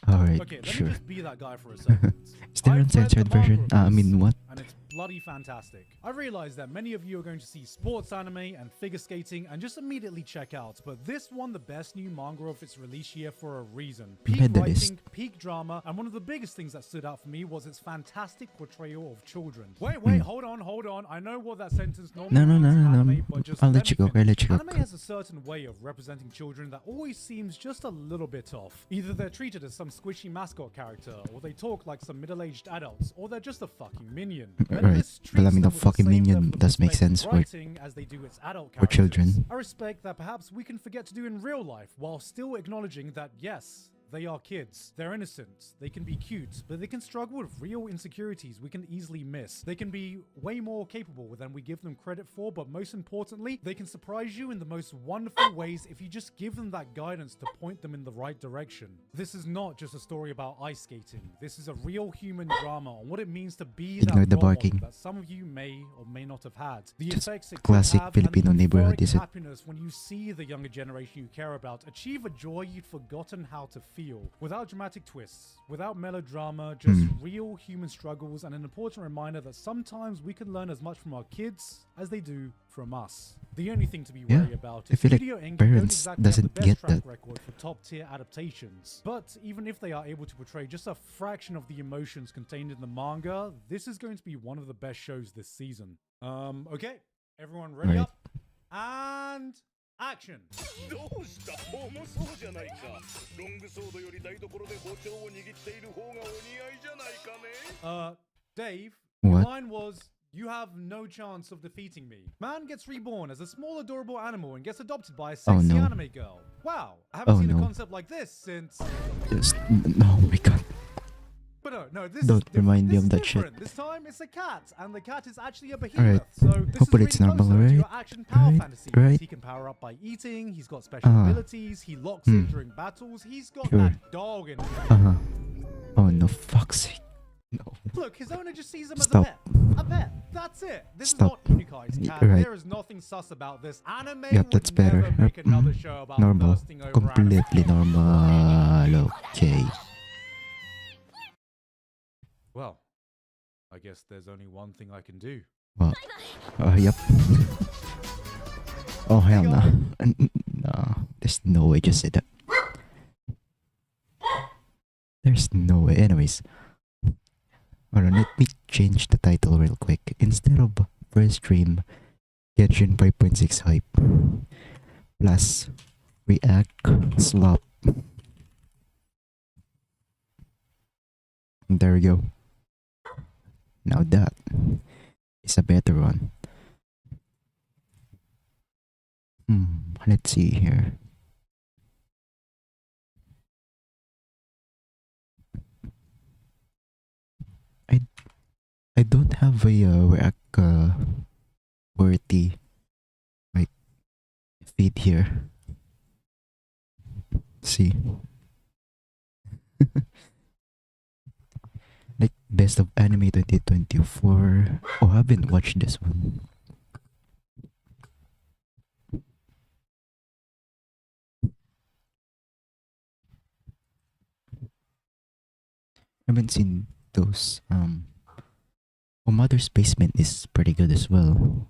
Alright, Okay, let sure. me just be that guy for a second. Is there I've an read the uncensored version? manga I of mean, this, what? And it's bloody fantastic. I realize that many of you are going to see sports anime and figure skating and just immediately check out, but this won the best new manga of its release year for a reason. Peak Medalist. writing, peak drama, and one of the biggest things that stood out for me was its fantastic portrayal of children. Wait, hold on. I know what that sentence normally No. means in anime, but just I'll let let you me go. I'll finish. let you go. Anime has a certain way of representing children that always seems just a little bit off. Either they're treated as some squishy mascot character, or they talk like some middle-aged adults, or they're just a fucking minion. Right, Medalist but I treats mean the them with fucking same minion level of does make respect sense in for writing as they do its adult for characters. children. A respect that perhaps we can forget to do in real life, while still acknowledging that yes, they are kids. They're innocent. They can be cute, but they can struggle with real insecurities we can easily miss. They can be way more capable than we give them credit for, but most importantly, they can surprise you in the most wonderful ways if you just give them that guidance to point them in the right direction. This is not just a story about ice skating. This is a real human drama on what it means to be Ignore that the role model barking. that some of you may or may not have had. The Just effects it could classic have, Filipino and the neighborhood, euphoric is it? happiness when you see the younger generation you care about achieve a joy you'd forgotten how to feel. Without dramatic twists, without melodrama, just real human struggles, and an important reminder that sometimes we can learn as much from our kids as they do from us. The only thing to be Yeah, wary about I is feel like Studio Inc. don't parents exactly have the doesn't best get track that. record for top tier adaptations. But even if they are able to portray just a fraction of the emotions contained in the manga, this is going to be one of the best shows this season. Okay, everyone ready Right. up? And action! どうした重そうじゃないかロングソードより台所で包丁を握っている方がお似合いじゃないかね Dave, What? your line was, "You have no chance of defeating me." Man gets reborn as a small, adorable animal and gets adopted by a sexy no. anime girl. Wow, I haven't Oh, seen a no. concept like this since. Just oh my god. But no, this Don't is remind me this of is that shit. different. This time it's a cat, and the cat is actually a behemoth. Alright. So this Hopefully is it's really normal, closer to your right? action power Right, fantasies. right. He can power up by eating. He's got special abilities. He locks in during battles. He's got Sure. that dog in him. Oh no, fuck's sake. No. Look, his owner just sees him as Stop. a pet. A pet. That's it. This Stop. is not Unikai's cat. Right. There is nothing sus about this. Anime Yep, that's would better. never make another show about Normal. thirsting over anime. Completely normal. Okay. Well, I guess there's only one thing I can do. What? Yep. Oh hell no. No. There's no way just say that. There's no way. Anyways. Hold on, let me change the title real quick. Instead of first stream, Genshin 5.6 hype. Plus React Slop. There we go. Now that is a better one. Let's see here. I don't have a React worthy like feed here. See. Like best of anime 2024. Oh, I haven't watched this one. I haven't seen those. Oh, Mother's Basement is pretty good as well.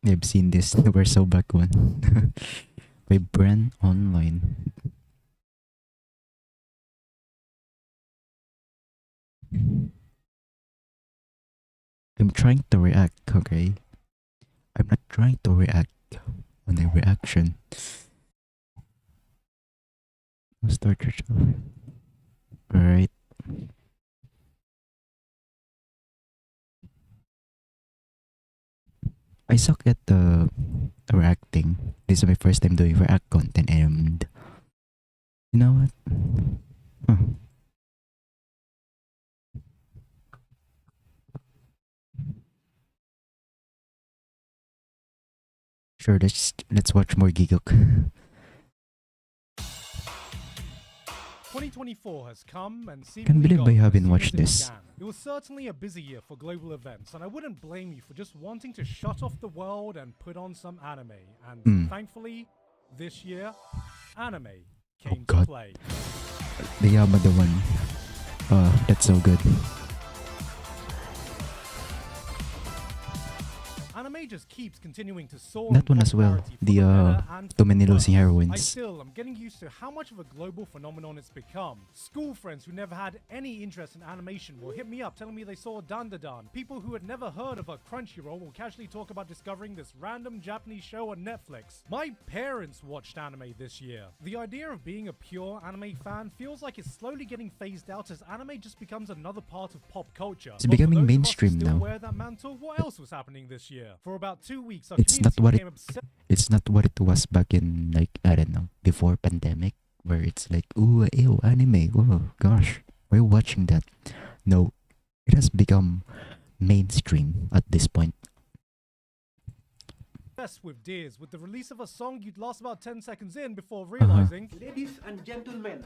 I've seen this We're So Back one by Brand Online. I'm trying to react, okay? I'm not trying to react on a reaction. Start your show. Alright. I suck at the reacting. This is my first time doing react content, and you know what? Huh. Sure, let's watch more Gigok. 2024 has come and Can't seemingly believe I gone as haven't soon watched as it this. began. It was certainly a busy year for global events, and I wouldn't blame you for just wanting to shut off the world and put on some anime. And thankfully, this year, anime came to God. play. The Yamada one. That's so good. Anime just keeps continuing to soar. That in one as well. popularity for The better and for Too Many the Losing worse. Heroines. I still am getting used to how much of a global phenomenon it's become. School friends who never had any interest in animation will hit me up telling me they saw Dandadan. People who had never heard of a Crunchyroll will casually talk about discovering this random Japanese show on Netflix. My parents watched anime this year. The idea of being a pure anime fan feels like it's slowly getting phased out as anime just becomes another part of pop culture. It's But for becoming those of us who mainstream still now. wear that mantle, what else was happening this year? For about 2 weeks, our It's not community what became it obsessed. it's not what it was back in, like, I don't know, before pandemic, where it's like, ooh, ew, anime, oh gosh, why are you watching that? No, it has become mainstream at this point. With Deers, with the release of a song you'd last about 10 seconds in before Uh-huh. realizing Ladies and gentlemen,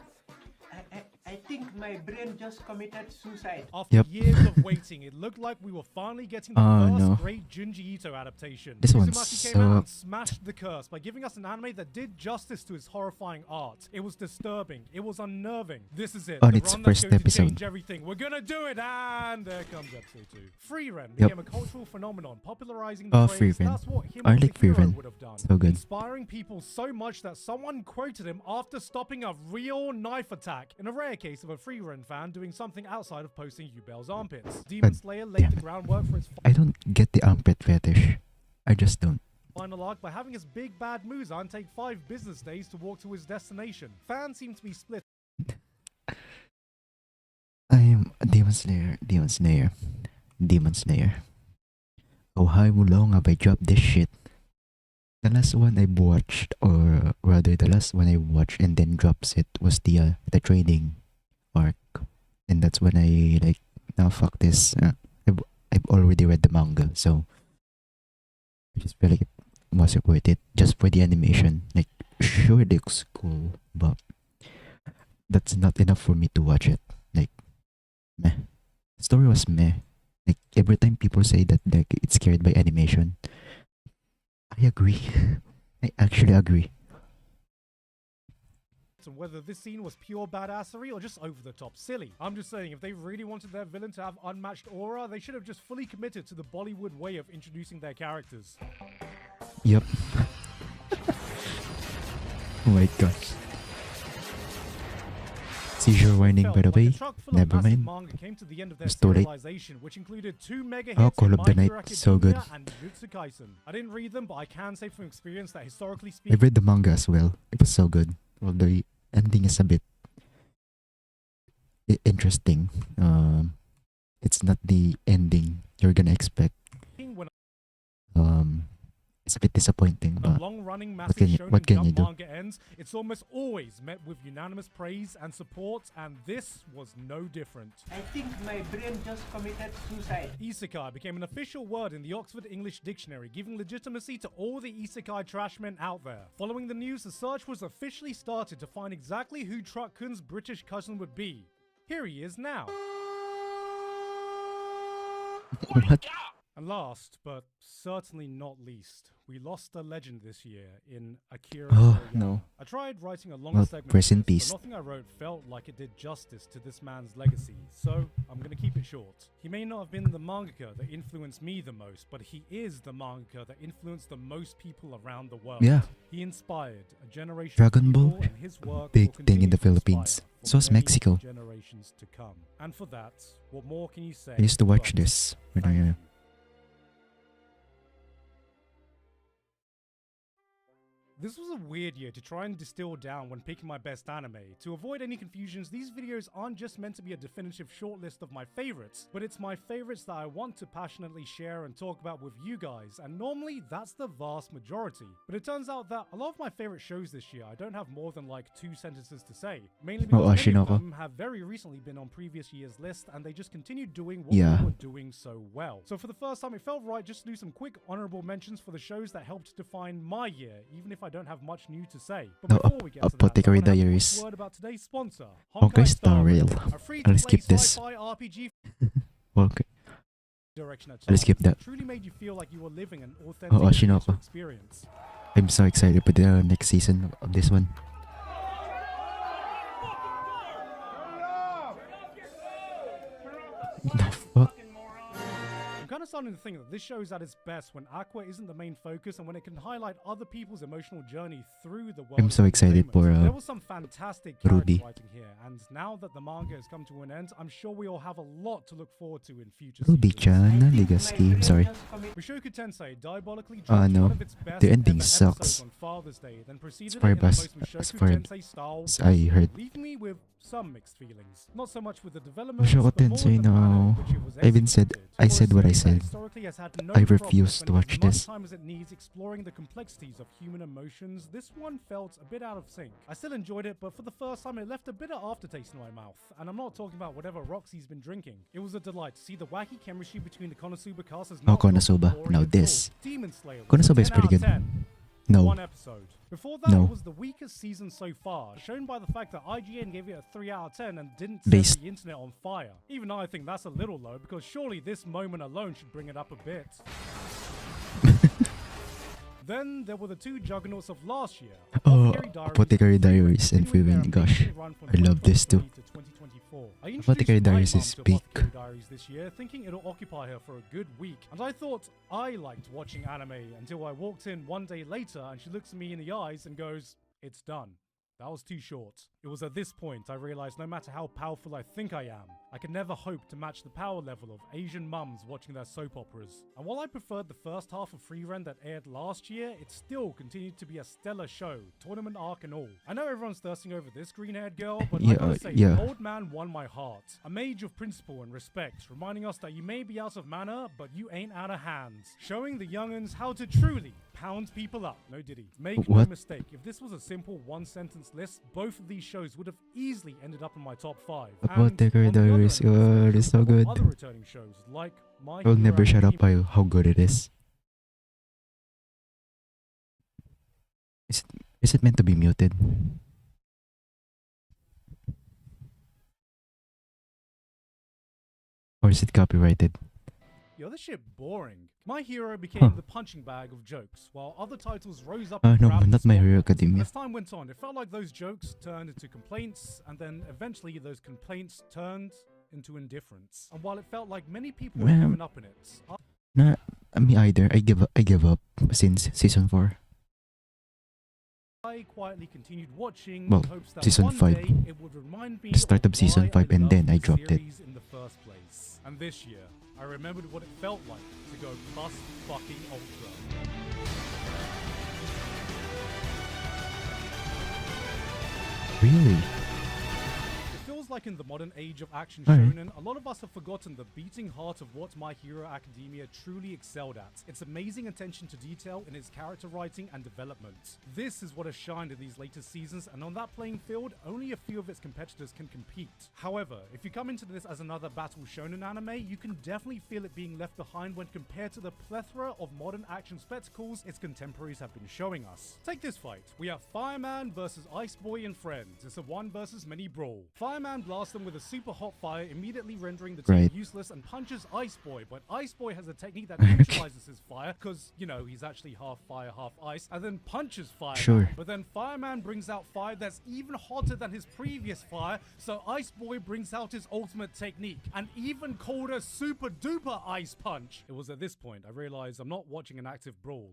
I think my brain just committed suicide. after Yep. years of waiting, it looked like we were finally getting the Oh, first no. great Junji Ito adaptation. This one's Uzumaki came out so- and smashed the curse by giving us an anime that did justice to his horrifying art. It was disturbing. It was unnerving. This is it. On the its run that's first going to episode. change everything. We're gonna do it, and there comes episode 2. Free Ren Yep. became a cultural phenomenon, popularizing the phrase, Free Ren. that's what him I and like the Free hero Ren. would have done. So good. Inspiring people so much that someone quoted him after stopping a real knife attack, in a rare case of a Free Ren fan doing something outside of posting Yubel's armpits. Demon Slayer laid damn the it. groundwork for its I don't get the armpit fetish. I just don't. final arc by having his big bad Muzan take 5 business days to walk to his destination. Fans seem to be split I am Demon Slayer, Demon Slayer, Demon Slayer. Oh, how long have I dropped this shit? The last one I watched, or rather the last one I watched and then drops it, was the trading arc. And that's when I like, now fuck this. I've already read the manga, so I just feel like it wasn't worth it just for the animation. Like, sure it looks cool, but that's not enough for me to watch it. Like, meh. The story was meh. Like, every time people say that like it's scared by animation, I agree. I actually agree. on whether this scene was pure badassery or just over the top silly. I'm just saying, if they really wanted their villain to have unmatched aura, they should have just fully committed to the Bollywood way of introducing their characters. Yep. Oh my god. Seizure warning, by the Felt like a way. truck full of Never massive mind. manga came to the end of their It's too late. serialization, which included 2 mega Oh, hits Call in of the My Night, Hero so good. Academia and Jujutsu Kaisen. I didn't read them, but I can say from experience that historically I speaking, read the manga as well. It was so good. Well, the ending is a bit interesting. It's not the ending you're gonna expect. when It's a bit disappointing, a but long-running can massive you- shonen what can you Jump do? manga ends, it's almost always met with unanimous praise and support, and this was no different. I think my brain just committed suicide. Isekai became an official word in the Oxford English Dictionary, giving legitimacy to all the isekai trashmen out there. Following the news, the search was officially started to find exactly who Truck-kun's British cousin would be. Here he is now. what? And last, but certainly not least, we lost a legend this year in Akira Oh Toriyama. no. I tried writing a longer Well, segment rest of in this, peace. but nothing I wrote felt like it did justice to this man's legacy, so I'm gonna keep it short. He may not have been the mangaka that influenced me the most, but he is the mangaka that influenced the most people around the world. Yeah. He inspired a generation Dragon of people, Ball, and his work big will thing in continue the to inspire Philippines. for So is many Mexico. generations to come. And for that, what more can you say? I used to watch but this when thank I you. This was a weird year to try and distill down when picking my best anime. To avoid any confusions, these videos aren't just meant to be a definitive shortlist of my favorites, but it's my favorites that I want to passionately share and talk about with you guys, and normally that's the vast majority. But it turns out that a lot of my favorite shows this year I don't have more than like 2 sentences to say, mainly because many of Ashinoko. them have very recently been on previous year's list and they just continued doing what Yeah. they were doing so well. So for the first time it felt right just to do some quick honorable mentions for the shows that helped define my year, even if I don't have much new to say. But No, before we get to that, Apothecary I wanna have a quick Diaries. word about today's sponsor, Honkai Star Rail. a free-to-play I'll skip this. sci-fi RPG Okay. direction at I'll skip times that. truly made you feel like you were living an authentic Ashinoko. experience. I'm so excited for the next season of this one. The fuck? I'm kind of starting to think that this show is at its best when Aqua isn't the main focus and when it can highlight other people's emotional journey through the world. I'm so of excited entertainment. for there was some fantastic character Ruby. writing here, and now that the manga has come to an end, I'm sure we all have a lot to look forward to in future Ruby-chan, seasons. Legacy. I'm sorry. Mushoku Tensei diabolically No. one of its best The ending ever sucks. episodes on Father's Day, then proceeded far it in the as- most as Mushoku far Tensei style, as I heard. leaving me with some mixed feelings. Not so much with the development, Mushoku but more Tensei, with the manner in no. which it was I even said- executed. I For a said what I series that said. historically has had no I problem refuse to spending watch as much this. time as it needs exploring the complexities of human emotions, this one felt a bit out of sync. I still enjoyed it, but for the first time it left a bitter aftertaste in my mouth. And I'm not talking about whatever Roxy's been drinking. It was a delight to see the wacky chemistry between the Konosuba cast as Oh, not Konosuba. boring Now at this. all. Demon Slayer was Konosuba a is 10 pretty out of good. 10. No. One episode. Before that, No. it was the weakest season so far, shown by the fact that IGN gave it a 3 out of 10 and didn't set Based- the internet on fire. Even I think that's a little low, because surely this moment alone should bring it up a bit. Then there were the two juggernauts of last year. Oh, Apothecary Apothecary Diaries and continuing Freewind. their Gosh, amazing run from I love this too. 2023 to 2024. I introduced Apothecary my Diaries mum is to peak. Apothecary Diaries this year, thinking it'll occupy her for a good week. And I thought I liked watching anime until I walked in one day later and she looks at me in the eyes and goes, "It's done." That was too short. It was at this point I realized no matter how powerful I think I am, I can never hope to match the power level of Asian mums watching their soap operas. And while I preferred the first half of Freerun that aired last year, it still continued to be a stellar show, tournament arc and all. I know everyone's thirsting over this green-haired girl, but I gotta say, yeah. the old man won my heart. A mage of principle and respect, reminding us that you may be out of manner, but you ain't out of hands. Showing the young'uns how to truly pound people up. No diddy. Make no What? mistake, if this was a simple one-sentence list, both of these shows would have easily ended up in my top 5. And Apothecary on the other Diaries, end of the God, it's so spectrum, good. other returning shows like My I will Hero never shut up Academia. by how good it is. Is it meant to be muted? Or is it copyrighted? Yo, this shit boring. My Hero became Huh. the punching bag of jokes, while other titles rose up No, and grabbed the not My Hero spotlight. Academia. As time went on, it felt like those jokes turned into complaints, and then eventually those complaints turned into indifference. And while it felt like many people had Well, given up on it, Nah, me either. I give up since season 4. I quietly continued watching Well, in hopes that season one 5. day it would remind me The start of season why 5 I and then loved I the dropped it. series in the first place. And this year, I remembered what it felt like to go plus fucking ultra. Really? It feels like in the modern age of action Alright. shonen, a lot of us have forgotten the beating heart of what My Hero Academia truly excelled at. Its amazing attention to detail in its character writing and development. This is what has shined in these latest seasons, and on that playing field, only a few of its competitors can compete. However, if you come into this as another battle shonen anime, you can definitely feel it being left behind when compared to the plethora of modern action spectacles its contemporaries have been showing us. Take this fight. We have Fireman versus Ice Boy and friends. It's a one versus many brawl. Fireman blasts them with a super hot fire, immediately rendering the team Right. useless, and punches Ice Boy, but Ice Boy has a technique that neutralizes his fire, because, you know, he's actually half fire, half ice, and then punches Fireman. Sure. But then Fireman brings out fire that's even hotter than his previous fire, so Ice Boy brings out his ultimate technique, an even colder super duper ice punch. It was at this point I realized I'm not watching an active brawl.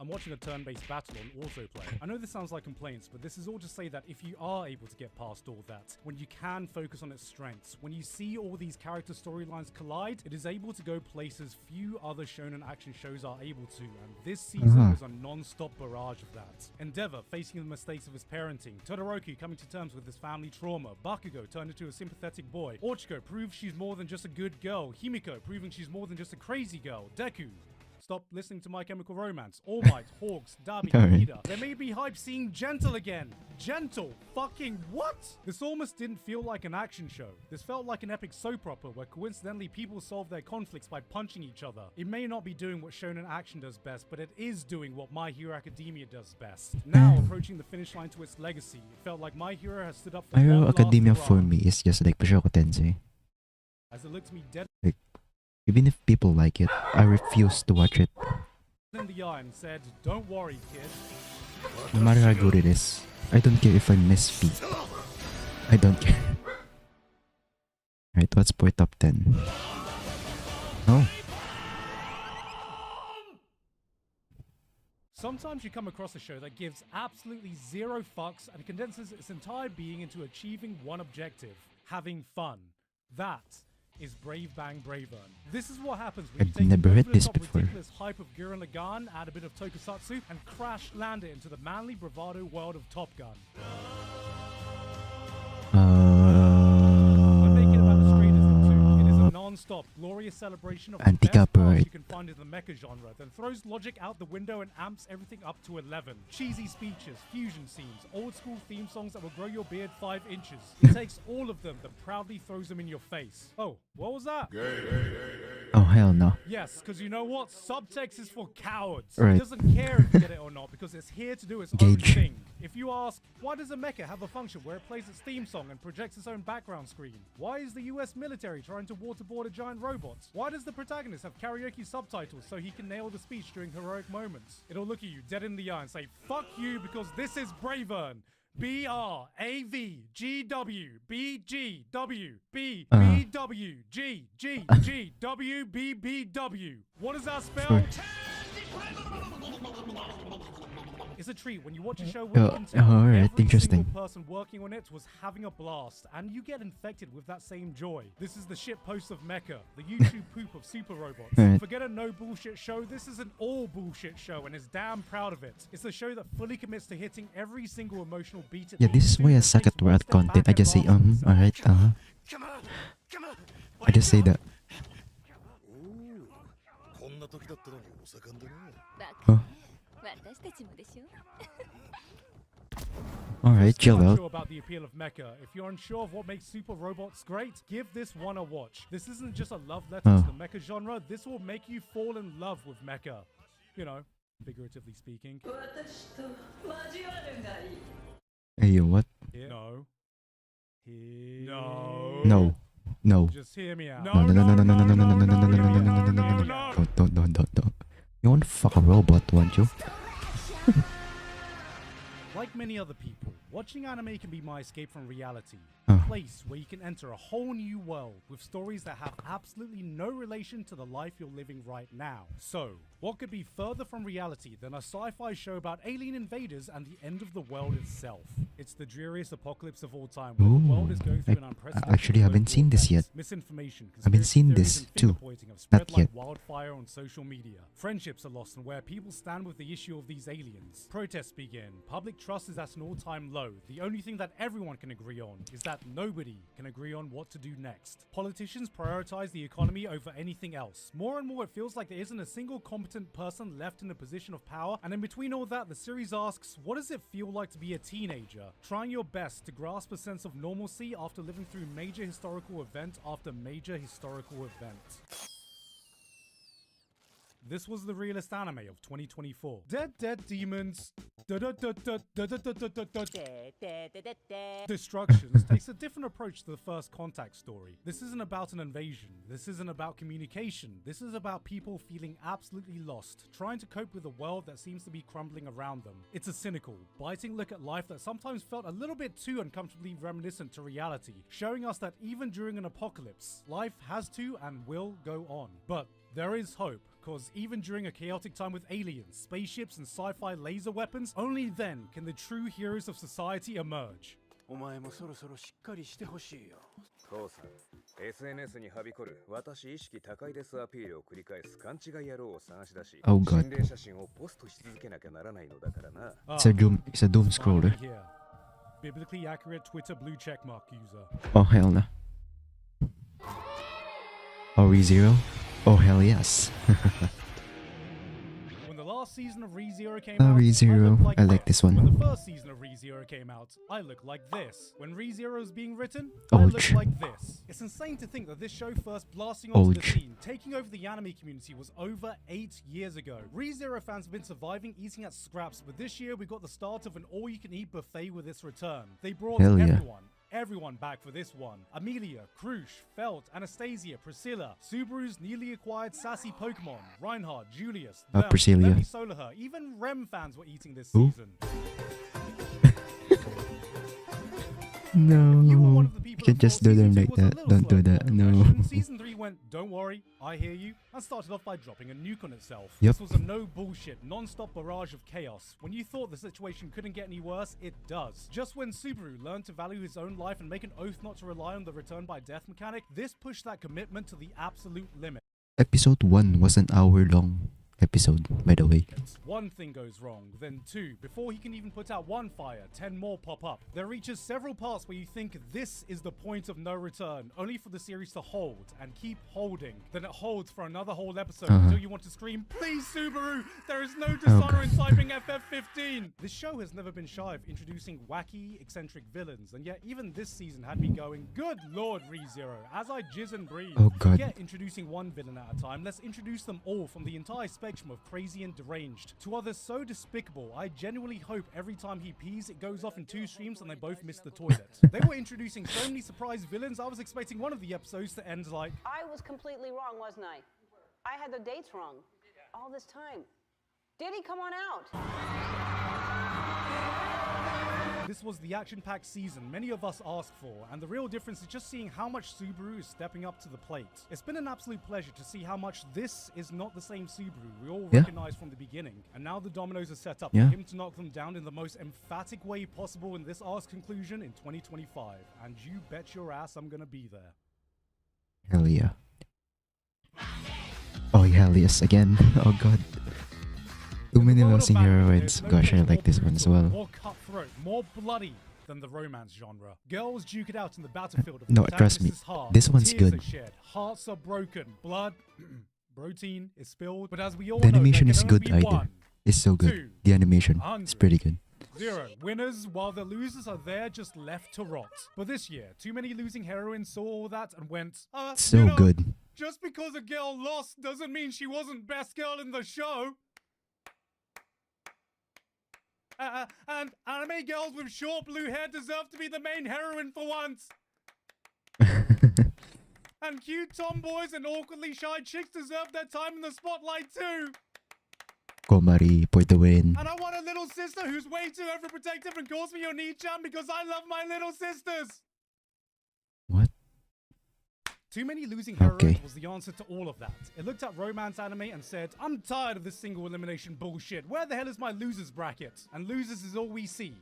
I'm watching a turn-based battle on autoplay. I know this sounds like complaints, but this is all to say that if you are able to get past all that, when you can focus on its strengths, when you see all these character storylines collide, it is able to go places few other shonen action shows are able to, and this season was a non-stop barrage of that. Endeavor facing the mistakes of his parenting, Todoroki coming to terms with his family trauma, Bakugo turned into a sympathetic boy, Ochiko proves she's more than just a good girl, Himiko proving she's more than just a crazy girl, Deku stop listening to My Chemical Romance. All Might, Hawks, Dabi, Alright. Ida. There may be hype seeing Gentle again. Gentle? Fucking what? This almost didn't feel like an action show. This felt like an epic soap opera where coincidentally people solve their conflicts by punching each other. It may not be doing what shonen action does best, but it is doing what My Hero Academia does best. Now approaching the finish line to its legacy, it felt like My Hero has stood up for My Hero one last Academia hurrah. for me is just like Mushoku Tensei. As it looked me dead Even if people like it, I refuse to watch it. in the eye and said, "Don't worry, kid." No matter how good it is. I don't care if I miss feet. I don't care. Right, what's for top 10? Oh, Sometimes you come across a show that gives absolutely zero fucks and condenses its entire being into achieving one objective: having fun. That is Brave Bang Bravern. This is what happens when you I've take never the heard this over-the-top before. ridiculous hype of Gurren Lagann, add a bit of tokusatsu, and crash land it into the manly bravado world of Top Gun. I'm making about the straightest too. It is a non-stop, glorious celebration of the best Anti-copyright. parts you can find in the mecha genre, then throws logic out the window and amps everything up to 11. Cheesy speeches, fusion scenes, old-school theme songs that will grow your beard 5 inches. It takes all of them, then proudly throws them in your face. Oh, what was that? Oh, hell no. Yes, because you know what? Subtext is for cowards. Right. It doesn't care if you get it or not because it's here to do its own Gauge. thing. If you ask, why does a mecha have a function where it plays its theme song and projects its own background screen? Why is the US military trying to waterboard a giant robot? Why does the protagonist have karaoke subtitles so he can nail the speech during heroic moments? It'll look at you dead in the eye and say, fuck you because this is Bravern. BRAVGWBGWBBGGGGWBBW. What does that spell? It's a treat when you watch a show where you can tell alright, every interesting. single person working on it was having a blast, and you get infected with that same joy. This is the shit post of Mecha, the YouTube poop of super robots. Right. Forget a no bullshit show. This is an all bullshit show, and is damn proud of it. It's a show that fully commits to hitting every single emotional beat. It Yeah, this is why I suck at word content. I just say, alright, I just say that. こんな時だったのにお盛んでね。 Huh? 私たちもでしょ Alright, chill Still out. unsure about the appeal of Mecha. If you're unsure of what makes super robots great, give this one a watch. This isn't just a love letter to the mecha genre. This will make you fall in love with Mecha. You know, figuratively speaking. Hey, yo, what? No. No. No. No. Just hear me out. No, no, no, no, no, no, no, no, no, no, no, no, no, no, no, no. Don't. You want to fuck a robot, won't you? Like many other people, watching anime can be my escape from reality. Oh. A place where you can enter a whole new world with stories that have absolutely no relation to the life you're living right now. So, what could be further from reality than a sci-fi show about alien invaders and the end of the world itself? It's the dreariest apocalypse of all time, where the world is going through an unprecedented actually haven't global seen this event. yet. Misinformation, I haven't seen conspiracy this theories, and too. finger-pointing have spread Not like yet. wildfire on social media. Friendships are lost and where people stand with the issue of these aliens. Protests begin. Public trust is at an all-time low. The only thing that everyone can agree on is that nobody can agree on what to do next. Politicians prioritize the economy over anything else. More and more it feels like there isn't a single competent person left in a position of power, and in between all that, the series asks, what does it feel like to be a teenager? Trying your best to grasp a sense of normalcy after living through major historical event after major historical event. This was the realist anime of 2024. Dead demons. Destructions takes a different approach to the First Contact story. This isn't about an invasion. This isn't about communication. This is about people feeling absolutely lost, trying to cope with a world that seems to be crumbling around them. It's a cynical, biting look at life that sometimes felt a little bit too uncomfortably reminiscent to reality, showing us that even during an apocalypse, life has to and will go on. But there is hope, because even during a chaotic time with aliens, spaceships, and sci-fi laser weapons, only then can the true heroes of society emerge. お前もそろそろしっかりしてほしいよ。父さん、SNS にはびこる私意識高いですアピールを繰り返す勘違い野郎を探し出し、 Oh god. 心霊写真をポストし続けなきゃならないのだからな。 It's a doom scroller. Finally here. Biblically accurate Twitter blue checkmark user. Oh hell no. Oh, ReZero? Oh hell yes. When the last season of ReZero came Oh, out, ReZero. I looked like I like this one. When the first season of ReZero came out, I looked like this. When ReZero is being written, I Ouch. look like this. It's insane to think that this show first blasting onto the Ouch. scene, taking over the anime community was over 8 years ago. ReZero fans have been surviving eating at scraps, but this year we got the start of an all-you-can-eat buffet with its return. They brought Hell yeah. everyone back for this one. Amelia, Krush, Felt, Anastasia, Priscilla, Subaru's newly acquired sassy Pokemon, Reinhardt, Julius, them, Priscilla. Lemmy Solaher, even Rem fans were eating this Who? season. No. If you were one of the You people can that just thought do them season 2 like was a that. little Don't do slow that. for No. progression, Season 3 went, don't worry, I hear you, and started off by dropping a nuke on itself. Yep. This was a no bullshit, non-stop barrage of chaos. When you thought the situation couldn't get any worse, it does. Just when Subaru learned to value his own life and make an oath not to rely on the return by death mechanic, this pushed that commitment to the absolute limit. Episode 1 was an hour-long episode, by the way. One thing goes wrong, then two. Before he can even put out one fire, 10 more pop up. There reaches several parts where you think this is the point of no return, only for the series to hold and keep holding. Then it holds for another whole episode until you want to scream, please Subaru, there is no dishonor in typing FF15. This show has never been shy of introducing wacky, eccentric villains, and yet even this season had me going, good lord ReZero, as I jizz and breathe. Oh god. Forget introducing one villain at a time, let's introduce them all from the entire spectrum of crazy and deranged to others so despicable I genuinely hope every time he pees it goes off in 2 streams and they both miss the toilet. They were introducing so many surprise villains I was expecting one of the episodes to end like, I was completely wrong, wasn't I? I had the dates wrong all this time. Did he come on out? this was the action-packed season many of us asked for, and the real difference is just seeing how much Subaru is stepping up to the plate. It's been an absolute pleasure to see how much this is not the same Subaru we all recognized from the beginning, and now the dominoes are set up for him to knock them down in the most emphatic way possible in this arc's conclusion in 2025, and you bet your ass I'm gonna be there. Hell yeah. Oh, hell yes, again. Oh god. Too many losing heroines. Gosh, I like this one as well. More cutthroat, more bloody than the romance genre. Girls duke it out in the battlefield of No, trust me. This one's tears good. Are shed, hearts are broken, blood, protein is spilled. But as we all The know, animation there is can good only be either. one, It's so good. 2, The animation is pretty good. 0 winners, while the losers are there just left to rot. But this year, too many losing heroines saw all that and went, So you know, good. just because a girl lost doesn't mean she wasn't best girl in the show. And anime girls with short blue hair deserve to be the main heroine for once. And cute tomboys and awkwardly shy chicks deserve their time in the spotlight too. Komari for the win. And I want a little sister who's way too overprotective and calls me your Oni-chan because I love my little sisters. What? Too many losing heroines was the answer to all of that. It looked at romance anime and said, I'm tired of this single elimination bullshit. Where the hell is my losers bracket? And losers is all we see.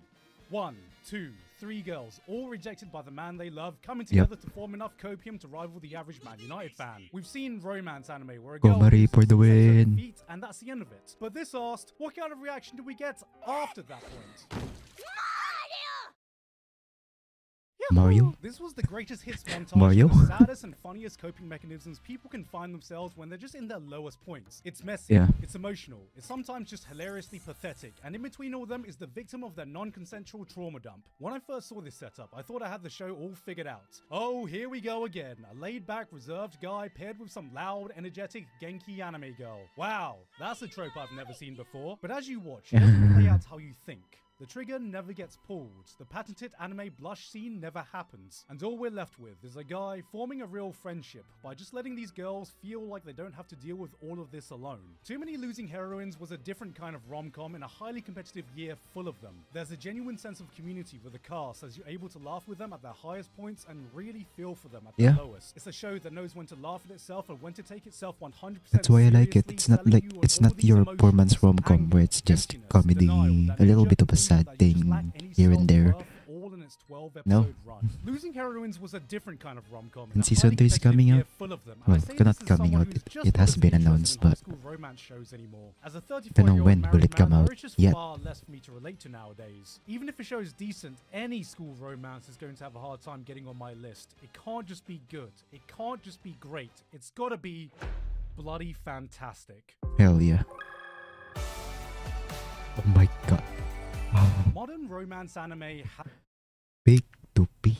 1, 2, 3 girls, all rejected by the man they love, coming together to form enough copium to rival the average Man United fan. We've seen romance anime where a girl Komari for the win. defeat, and that's the end of it. But this asked, what kind of reaction do we get after that point? Mario? This was the greatest hits montage Mario? of the saddest and funniest coping mechanisms people can find themselves when they're just in their lowest points. It's messy, it's emotional, it's sometimes just hilariously pathetic, and in between all them is the victim of their non-consensual trauma dump. When I first saw this setup, I thought I had the show all figured out. Oh, here we go again. A laid-back, reserved guy paired with some loud, energetic, Genki anime girl. Wow, that's a trope I've never seen before. But as you watch, it doesn't play out how you think. The trigger never gets pulled, the patented anime blush scene never happens, and all we're left with is a guy forming a real friendship by just letting these girls feel like they don't have to deal with all of this alone. Too Many Losing Heroines was a different kind of rom-com in a highly competitive year full of them. There's a genuine sense of community with the cast as you're able to laugh with them at their highest points and really feel for them at their lowest. It's a show that knows when to laugh at itself and when to take itself 100% That's why I like it. seriously, It's not selling like you on it's all not these your emotions, romance rom-com anger, where it's just emptiness, comedy, denial, a little that bit of a nature sad that you just lack thing any here and there. self-worth, all in its 12-episode No. run. Losing Heroines was a different kind of rom-com. And a season highly 2 is competitive coming year out. full of them. And Well, I say not this as coming someone out. who's just It has not been as interested announced, in high but school romance shows anymore. As a don't know 34-year-old when will married it come man, out there is just yet. far less for me to relate to nowadays. Even if a show is decent, any school romance is going to have a hard time getting on my list. It can't just be good. It can't just be great. It's gotta be bloody fantastic. Hell yeah. Oh my god. Modern romance anime Peak to peak.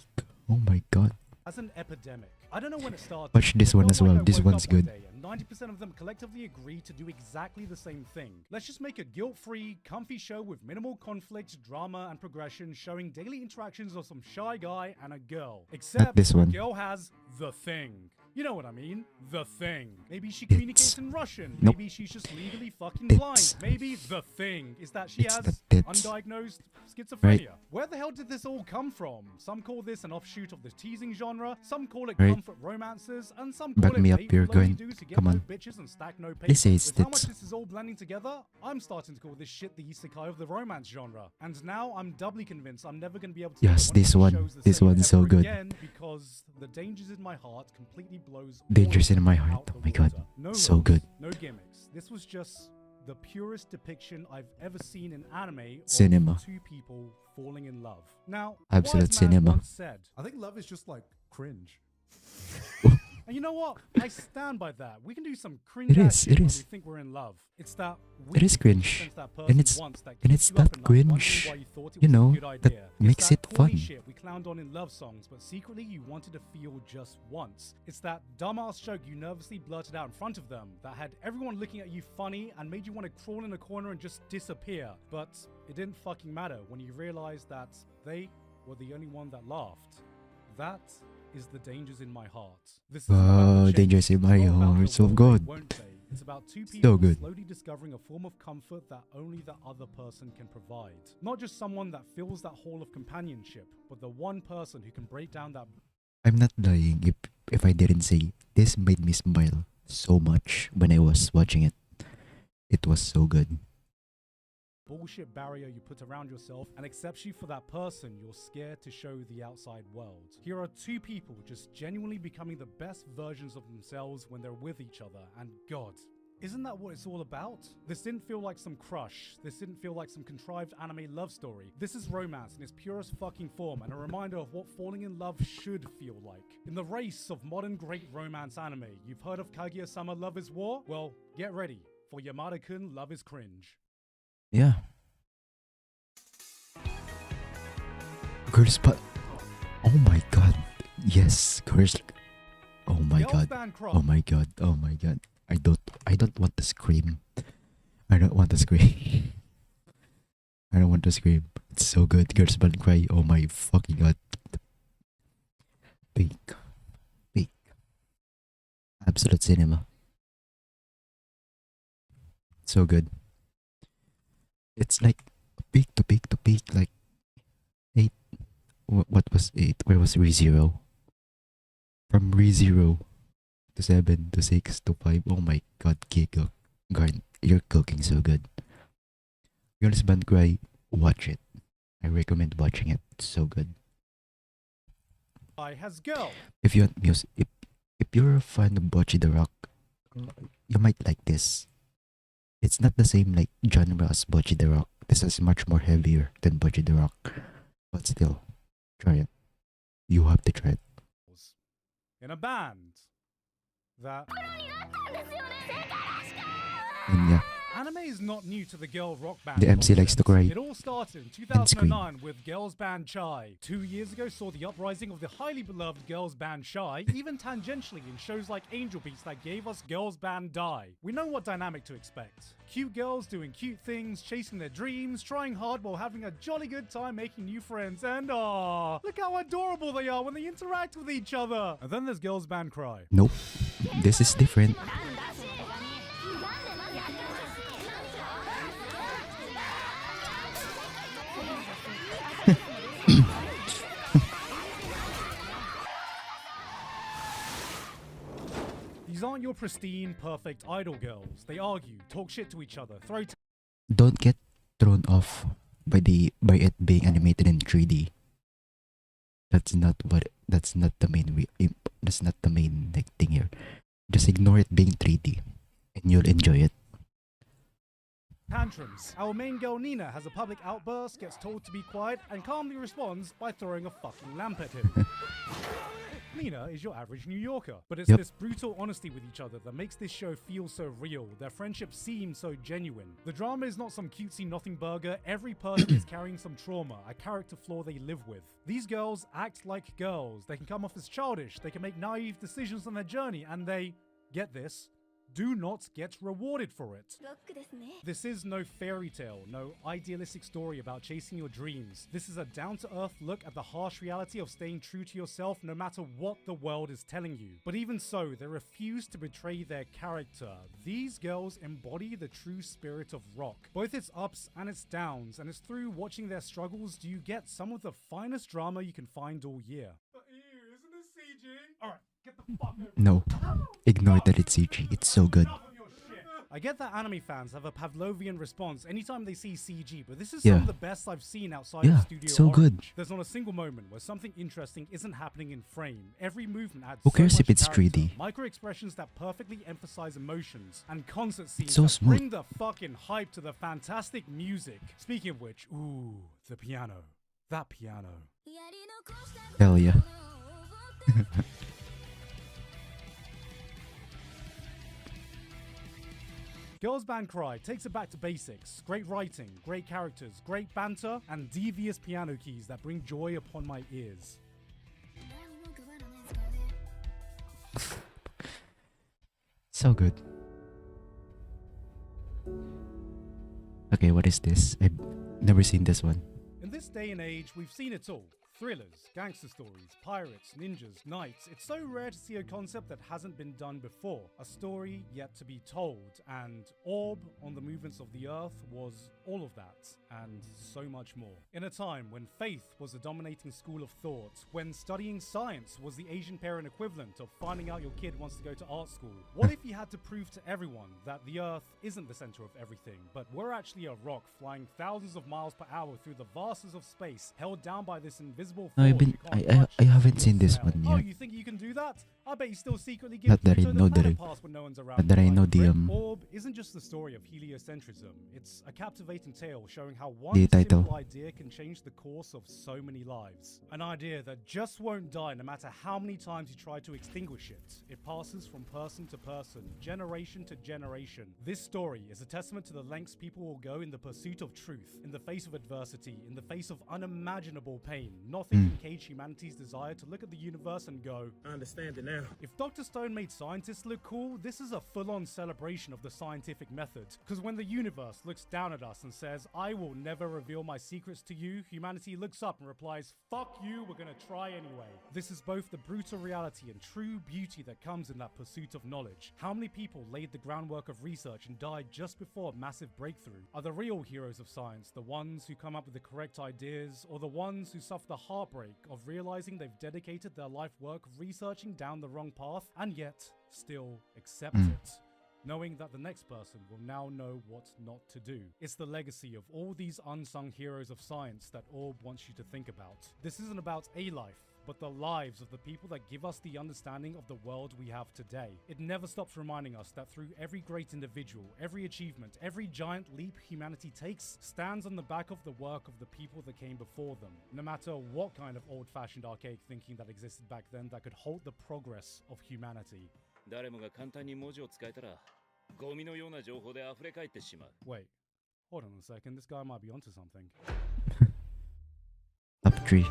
Oh my god. as an epidemic. I don't know when it started. Watch this It one felt as like well. I This woke one's up one good. day and 90% of them collectively agreed to do exactly the same thing. Let's just make a guilt-free, comfy show with minimal conflict, drama, and progression, showing daily interactions of some shy guy and a girl. Except this one. the girl has the thing. You know what I mean? The Thing. Maybe she communicates in Russian. Nope. Maybe she's just legally fucking It's- blind. Maybe The Thing is that she It's has the tits. undiagnosed schizophrenia. Right. Where the hell did this all come from? Some call this an offshoot of the teasing genre, some call it Right. comfort romances, and some call Back it me up, bait you're for lonely going- dudes who get come no on. bitches and stack no paper. They say it's With how much tits. this is all blending together, I'm starting to call this shit the isekai of the romance genre. And now I'm doubly convinced I'm never going to be able to Yes, look at this one one- of these shows the this same one's so ever good. again because the dangers in my heart completely blows all Dangers of in my them heart. out Oh the my god. water. No So ropes, good. no gimmicks. This was just the purest depiction I've ever seen in anime of Cinema. two people falling in love. Now, Absolute wise man cinema. once said, I think love is just like cringe. and you know what? I stand by that. We can do some cringe It ass is, shit it when is. we think we're in love. It's that we It is cringe. sense that And person it's- once that and keeps it's you up that at night wondering cringe, why you thought it you was a know, good that idea. makes It's it that corny fun. shit we clowned on in love songs, but secretly you wanted to feel just once. It's that dumbass joke you nervously blurted out in front of them that had everyone looking at you funny and made you want to crawl in a corner and just disappear. But it didn't fucking matter when you realized that they were the only one that laughed. That is the dangers in my heart. This is not about Oh, the dangers chase. in It's my not about heart. the So will they, good. won't they. It's about two people good. slowly discovering a form of comfort that only the other person can provide. Not just someone that fills that hole of companionship, but the one person who can break down that I'm not lying if I didn't say this made me smile so much when I was watching it. It was so good. bullshit barrier you put around yourself and accepts you for that person you're scared to show the outside world. Here are two people just genuinely becoming the best versions of themselves when they're with each other, and God, isn't that what it's all about? This didn't feel like some crush. This didn't feel like some contrived anime love story. This is romance in its purest fucking form and a reminder of what falling in love should feel like. In the race of modern great romance anime, you've heard of Kaguya-sama Love is War? Well, get ready for Yamada-kun Love is Cringe. Yeah. Girls, but oh my god. Yes, girls. Oh my Girls god. Band Cry. Oh my god. Oh my god. I don't want to scream. I don't want to scream. I don't want to scream. It's so good. Girls Band Cry. Oh my fucking god. Peak. Peak. Absolute cinema. So good. It's like peak to peak to peak, like 8. What was 8? Where was ReZero? From ReZero to 7 to 6 to 5. Oh my god, Kiko. God, you're cooking so good. Girls Band Cry, watch it. I recommend watching it. It's so good. I has girl. If you want music, if you're a fan of Bocce the Rock, you might like this. It's not the same like genre as Bocce the Rock. This is much more heavier than Bocce the Rock. But still, try it. You have to try it. In a band that And yeah, anime is not new to the girl rock band. The MC likes to concept. cry It all started in 2009 with girls band Chai. 2 years ago saw the uprising of the highly beloved girls band Chai, even tangentially in shows like Angel Beats that gave us girls band Die. We know what dynamic to expect. Cute girls doing cute things, chasing their dreams, trying hard while having a jolly good time making new friends, and look how adorable they are when they interact with each other. And then there's girls band Cry. nope. This is different. These aren't your pristine, perfect idol girls. They argue, talk shit to each other, throw Don't get thrown off by it being animated in 3D. That's not the main like thing here. Just ignore it being 3D and you'll enjoy it. tantrums. Our main girl Nina has a public outburst, gets told to be quiet, and calmly responds by throwing a fucking lamp at him. Nina is your average New Yorker, but it's Yep. this brutal honesty with each other that makes this show feel so real. Their friendship seems so genuine. The drama is not some cutesy nothing burger. Every person is carrying some trauma, a character flaw they live with. These girls act like girls. They can come off as childish. They can make naive decisions on their journey, and they, get this, do not get rewarded for it. ロックですね。 This is no fairy tale, no idealistic story about chasing your dreams. This is a down-to-earth look at the harsh reality of staying true to yourself no matter what the world is telling you. But even so, they refuse to betray their character. These girls embody the true spirit of rock, both its ups and its downs, and it's through watching their struggles do you get some of the finest drama you can find all year. Isn't this CG? Alright, get the fuck over. No. Ignore that it's CG. It's so good. I get that anime fans have a Pavlovian response anytime they see CG, but this is Yeah. some of the best I've seen outside Yeah, of Studio it's so Orange. good. There's not a single moment where something interesting isn't happening in frame. Every movement adds Who so cares much if it's character, 3D? micro expressions that perfectly emphasize emotions, and concert scenes so that smooth. bring the fucking hype to the fantastic music. Speaking of which, ooh, the piano. That piano. Hell yeah. Girls Band Cry takes it back to basics. Great writing, great characters, great banter, and devious piano keys that bring joy upon my ears. So good. Okay, what is this? I've never seen this one. In this day and age, we've seen it all. Thrillers, gangster stories, pirates, ninjas, knights. It's so rare to see a concept that hasn't been done before. A story yet to be told. And Orb on the movements of the earth was all of that, and so much more. In a time when faith was the dominating school of thought, when studying science was the Asian parent equivalent of finding out your kid wants to go to art school, what if you had to prove to everyone that the earth isn't the center of everything, but we're actually a rock flying thousands of miles per hour through the vastness of space, held down by this invisible force No, you can't touch I haven't or seen this smell. one Oh, yet. you think you can do that? I bet you still secretly give Not that I Pluto know the that planet I- pass when no one's around. not that I right? know the, Red Orb isn't just the story of heliocentrism. It's a captivating tale showing how one The title. simple idea can change the course of so many lives. An idea that just won't die no matter how many times you try to extinguish it. It passes from person to person, generation to generation. This story is a testament to the lengths people will go in the pursuit of truth, in the face of adversity, in the face of unimaginable pain. Nothing can cage humanity's desire to look at the universe and go, I understand it now. if Dr. Stone made scientists look cool, this is a full-on celebration of the scientific method. Because when the universe looks down at us and says, I will never reveal my secrets to you, humanity looks up and replies, fuck you, we're gonna try anyway. This is both the brutal reality and true beauty that comes in that pursuit of knowledge. How many people laid the groundwork of research and died just before a massive breakthrough? Are the real heroes of science the ones who come up with the correct ideas, or the ones who suffer the heartbreak of realizing they've dedicated their life work researching down the wrong path and yet still accept it, knowing that the next person will now know what not to do? It's the legacy of all these unsung heroes of science that Orb wants you to think about. This isn't about a life, but the lives of the people that give us the understanding of the world we have today. It never stops reminding us that through every great individual, every achievement, every giant leap humanity takes stands on the back of the work of the people that came before them. No matter what kind of old-fashioned archaic thinking that existed back then that could halt the progress of humanity. 誰もが簡単に文字を使えたらゴミのような情報で溢れ返ってしまう。 Wait, hold on a second, this guy might be onto something. Top 3.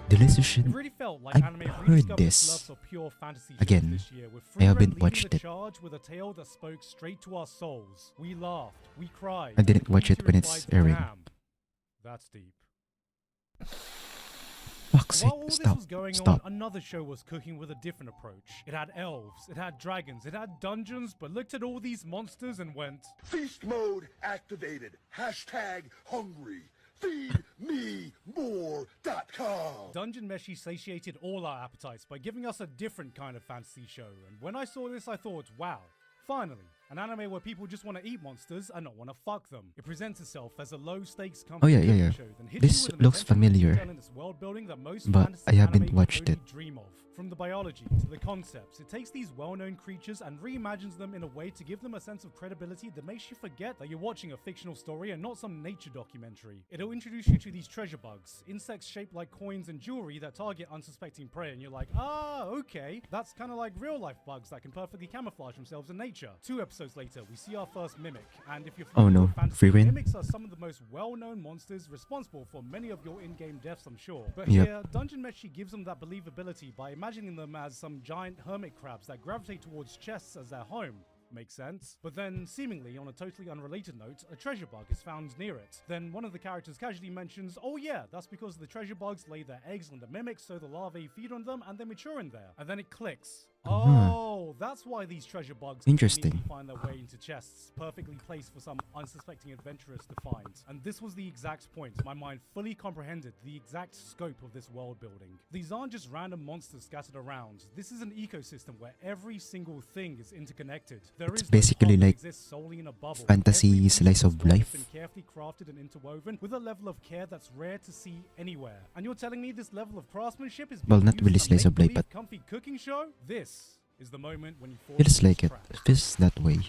Delusion. It really felt like I've anime heard rediscovered this. the loves of pure fantasy shows Again, this year, with I haven't Free Rent watched leading the it. charge with a tale that spoke straight to our souls. We laughed, we cried. I didn't watch we it when it's replied, airing. "Damn, that's deep." Fuck's sake, While all this stop, was going stop. on, another show was cooking with a different approach. It had elves, it had dragons, it had dungeons, but looked at all these monsters and went, Feast mode activated. Hashtag hungry. FeedMeMore.com. Dungeon Meshi satiated all our appetites by giving us a different kind of fantasy show, and when I saw this I thought, wow, finally, an anime where people just want to eat monsters and not want to fuck them. It presents itself as a low-stakes Oh yeah, comfort yeah, yeah. show, then hits This you with an looks attention to familiar, detail in its world building that most but fantasy I haven't anime could watched only it. dream of. From the biology to the concepts, it takes these well-known creatures and reimagines them in a way to give them a sense of credibility that makes you forget that you're watching a fictional story and not some nature documentary. It'll introduce you to these treasure bugs, insects shaped like coins and jewelry that target unsuspecting prey, and you're like, ah, okay, that's kind of like real-life bugs that can perfectly camouflage themselves in nature. 2 episodes episodes later, we see our first mimic, and if you're Oh familiar no, with fantasy, free reign? mimics are some of the most well-known monsters responsible for many of your in-game deaths, I'm sure. But Yep. here, Dungeon Meshi gives them that believability by imagining them as some giant hermit crabs that gravitate towards chests as their home. Makes sense. But then, seemingly on a totally unrelated note, a treasure bug is found near it. Then one of the characters casually mentions, oh yeah, that's because the treasure bugs lay their eggs on the mimics so the larvae feed on them and they mature in there. And then it clicks. Oh, that's why these treasure bugs Interesting. conveniently find their way into chests, perfectly placed for some unsuspecting adventurers to find. And this was the exact point. My mind fully comprehended the exact scope of this world building. These aren't just random monsters scattered around. This is an ecosystem where every single thing is interconnected. There It's is basically no pod that like exists solely in a bubble. fantasy Every piece slice of story has life. been carefully crafted and interwoven with a level of care that's rare to see anywhere. And you're telling me this level of craftsmanship is Well, being not used really in a slice of life, make-believe but comfy cooking show? This is the moment when you fall feels into like this it. trap. Feels that way.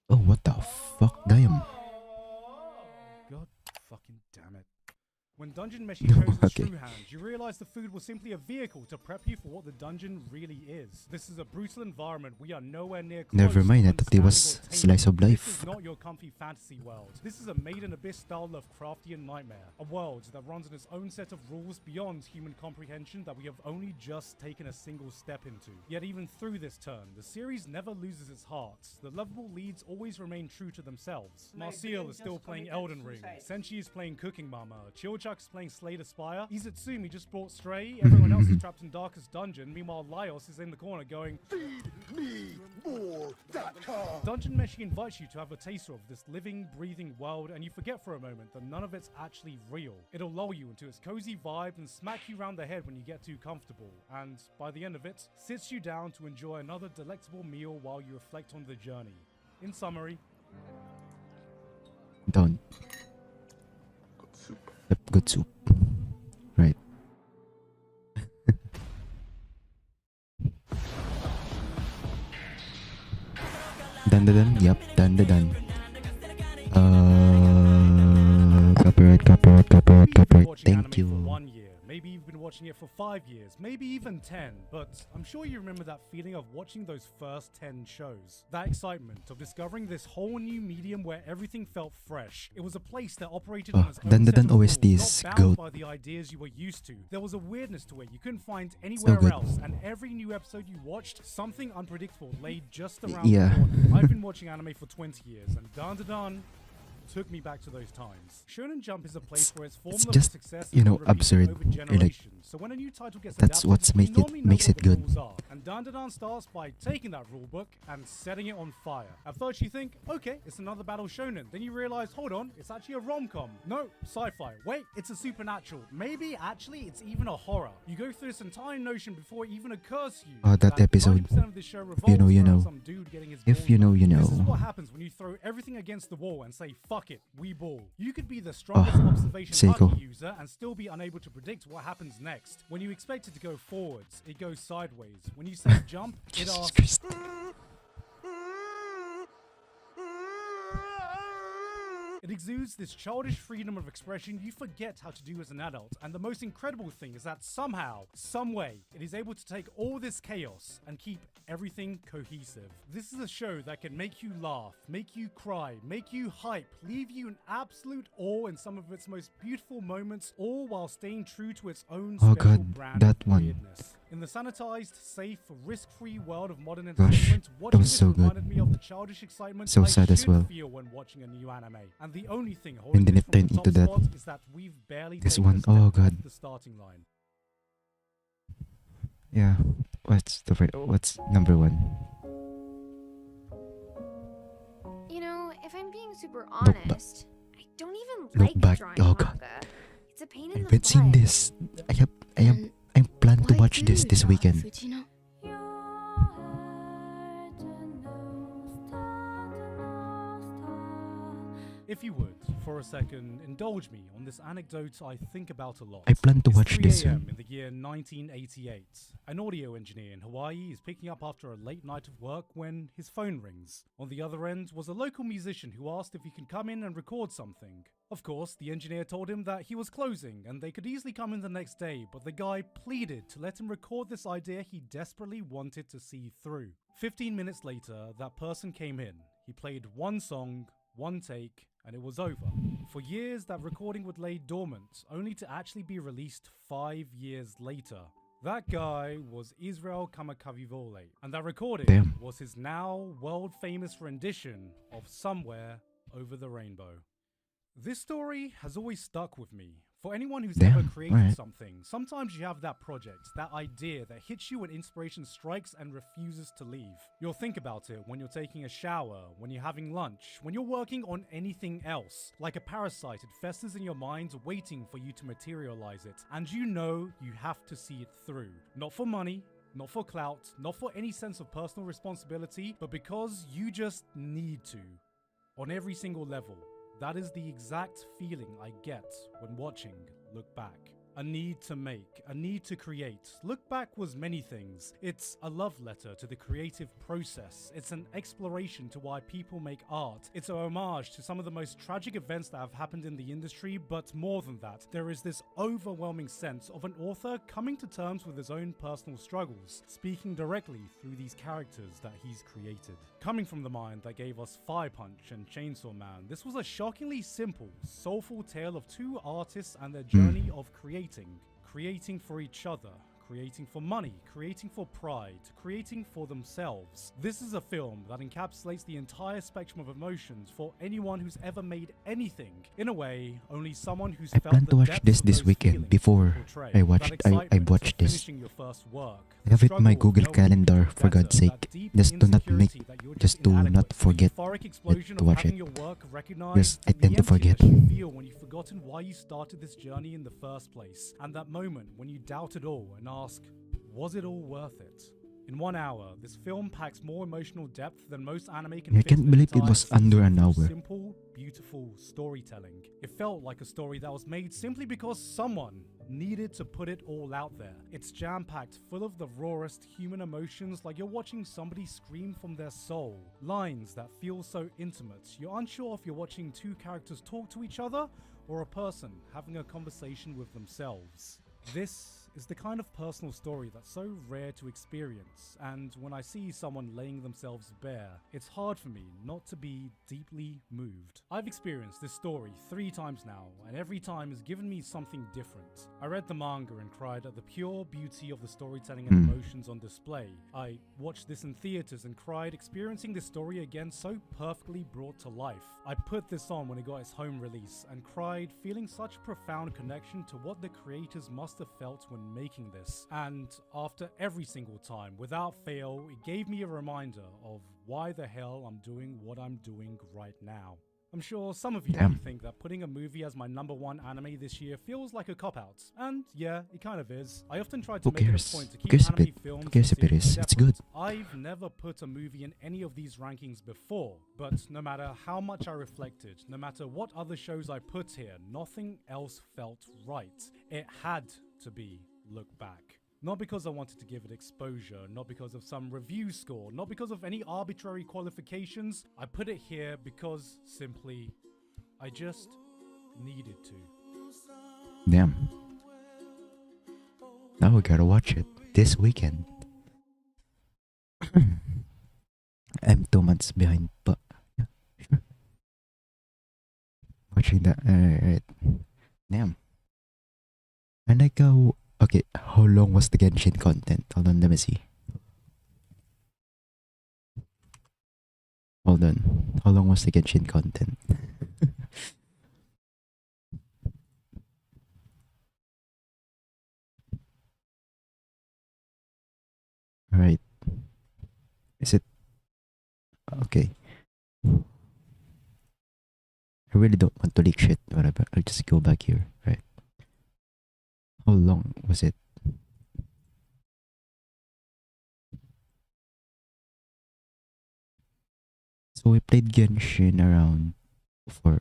Oh, what the fuck, damn. God fucking damn it. When Dungeon Meshi chose its Okay. true hand, you realize the food was simply a vehicle to prep you for what the dungeon really is. This is a brutal environment. We are nowhere near close Never mind, to I thought it was understanding or slice of taming. This life. is not your comfy fantasy world. This is a made-in-abyss style Lovecraftian nightmare. A world that runs on its own set of rules beyond human comprehension that we have only just taken a single step into. Yet even through this turn, the series never loses its heart. The lovable leads always remain true to themselves. My Marcial brain is still just playing committed Elden Ring. suicide. Senshi is playing Cooking Mama. Chillchuck is playing Slay the Spire. Izatsumi just brought Stray. Everyone else is trapped in Darkest Dungeon. Meanwhile, Laios is in the corner going, FeedMeMore.com. Dungeon Meshi invites you to have a taster of this living, breathing world, and you forget for a moment that none of it's actually real. It'll lull you into its cozy vibe and smack you round the head when you get too comfortable, and by the end of it, sits you down to enjoy another delectable meal while you reflect on the journey. In summary, Done. Yep, good soup. Right. Dun. Yep, dun. Copyright. watching Thank anime for you. 1 year. Maybe you've been watching it for 5 years, maybe even 10, but I'm sure you remember that feeling of watching those first 10 shows. That excitement of discovering this whole new medium where everything felt fresh. It was a place that operated on its own Dun set of rules, OST is not bound goat. by the ideas you were used to. There was a weirdness to it you couldn't find anywhere good. else, and every new episode you watched, something unpredictable lay just around Yeah. the corner. I've been watching anime for 20 years, and dun took me back to those times. Shonen Jump is a place where its formula just, for success you has know, been repeated absurd. over Like, generations. So when a new title gets that's adapted, what's we make it- normally know makes what it the good. rules are. And Dan starts by taking that rule book and setting it on fire. At first you think, okay, it's another battle shonen. Then you realize, hold on, it's actually a rom-com. No, sci-fi. Wait, it's a supernatural. Maybe actually it's even a horror. You go through this entire notion before it even occurs to you. That episode. 90% of this show If you know, revolves you around know. some dude getting his If balls you know, up. you This is know. what happens when you throw everything against the wall and say, fuck it, we ball. You could be the strongest observation Seiko. hockey user and still be unable to predict what happens next. When you expect it to go forwards, it goes sideways. When you say jump, it Jesus asks, Christ. It exudes this childish freedom of expression you forget how to do as an adult, and the most incredible thing is that somehow, someway, it is able to take all this chaos and keep everything cohesive. This is a show that can make you laugh, make you cry, make you hype, leave you in absolute awe in some of its most beautiful moments, all while staying true to its own Oh special God, brand that of one. weirdness. In the sanitized, safe, risk-free world of modern Gosh, entertainment, that watching was this so good. reminded me of the childish excitement So I sad as should well. feel when watching a new anime. And the only thing And holding then this it from turned the top into that. spot is that we've barely This taken a one, step oh off God. the starting line. Yeah. What's number one? You know, if I'm being super Look ba- honest, I don't even Look like back. drawing Oh God. manga. It's a pain I in the haven't seen butt. this. I plan to watch this weekend. If you would, for a second, indulge me on this anecdote I think about a lot. I plan to It's watch 3 this a.m. soon. in the year 1988. An audio engineer in Hawaii is picking up after a late night of work when his phone rings. On the other end was a local musician who asked if he could come in and record something. Of course, the engineer told him that he was closing and they could easily come in the next day, but the guy pleaded to let him record this idea he desperately wanted to see through. 15 minutes later, that person came in. He played one song, one take, and it was over. For years, that recording would lay dormant, only to actually be released 5 years later. That guy was Israel Kamakavivole, and that recording Damn. was his now world-famous rendition of Somewhere Over the Rainbow. This story has always stuck with me. For anyone who's Damn, ever created alright. something, sometimes you have that project, that idea that hits you when inspiration strikes and refuses to leave. You'll think about it when you're taking a shower, when you're having lunch, when you're working on anything else. Like a parasite, it festers in your mind waiting for you to materialize it. And you know you have to see it through. Not for money, not for clout, not for any sense of personal responsibility, but because you just need to. On every single level. That is the exact feeling I get when watching Look Back. A need to make, a need to create. Look Back was many things. It's a love letter to the creative process. It's an exploration to why people make art. It's a homage to some of the most tragic events that have happened in the industry, but more than that, there is this overwhelming sense of an author coming to terms with his own personal struggles, speaking directly through these characters that he's created. Coming from the mind that gave us Fire Punch and Chainsaw Man, this was a shockingly simple, soulful tale of two artists and their journey of creating for each other, creating for money, creating for pride, creating for themselves. This is a film that encapsulates the entire spectrum of emotions for anyone who's ever made anything. In a way, only someone who's I felt plan the to watch depths this of this those weekend feelings before portray. I That watched I excitement watched of this. finishing your first work. I have it in my Struggle of Google knowing you Calendar, could do for God's better, sake. that deep Just do not make, insecurity that you're just do inadequate, not the forget euphoric explosion to of watch having it. your work Yes, recognized, I and tend the to forget. emptiness you feel when you've forgotten why you started this journey in the first place, and that moment when you doubt it all and ask, was it all worth it? In 1 hour, this film packs more emotional depth than most anime can I fit can't in an believe it entire was under season an through hour. simple, beautiful storytelling. It felt like a story that was made simply because someone needed to put it all out there. It's jam-packed, full of the rawest human emotions, like you're watching somebody scream from their soul. Lines that feel so intimate, you're unsure if you're watching two characters talk to each other or a person having a conversation with themselves. This is the kind of personal story that's so rare to experience, and when I see someone laying themselves bare, it's hard for me not to be deeply moved. I've experienced this story 3 times now, and every time has given me something different. I read the manga and cried at the pure beauty of the storytelling and emotions on display. I watched this in theaters and cried experiencing this story again so perfectly brought to life. I put this on when it got its home release and cried feeling such a profound connection to what the creators must have felt when making this. And after every single time, without fail, it gave me a reminder of why the hell I'm doing what I'm doing right now. I'm sure some of you may think that putting a movie as my #1 anime this year feels like a cop-out. And yeah, it kind of is. I often try to Who make it cares? a point to Who keep cares if anime it- films who cares if it and series is? It's separate. good. I've never put a movie in any of these rankings before, but no matter how much I reflected, no matter what other shows I put here, nothing else felt right. It had to be Look Back. Not because I wanted to give it exposure, not because of some review score, not because of any arbitrary qualifications. I put it here because simply, I just needed to. Damn. Now we gotta watch it this weekend. I'm 2 months behind, but yeah, sure. Watching that, right. Damn. And like, okay, how long was the Genshin content? Hold on, let me see. Hold on. How long was the Genshin content? Alright. Is it okay? I really don't want to leak shit, whatever. I'll just go back here, right? How long was it? So we played Genshin around for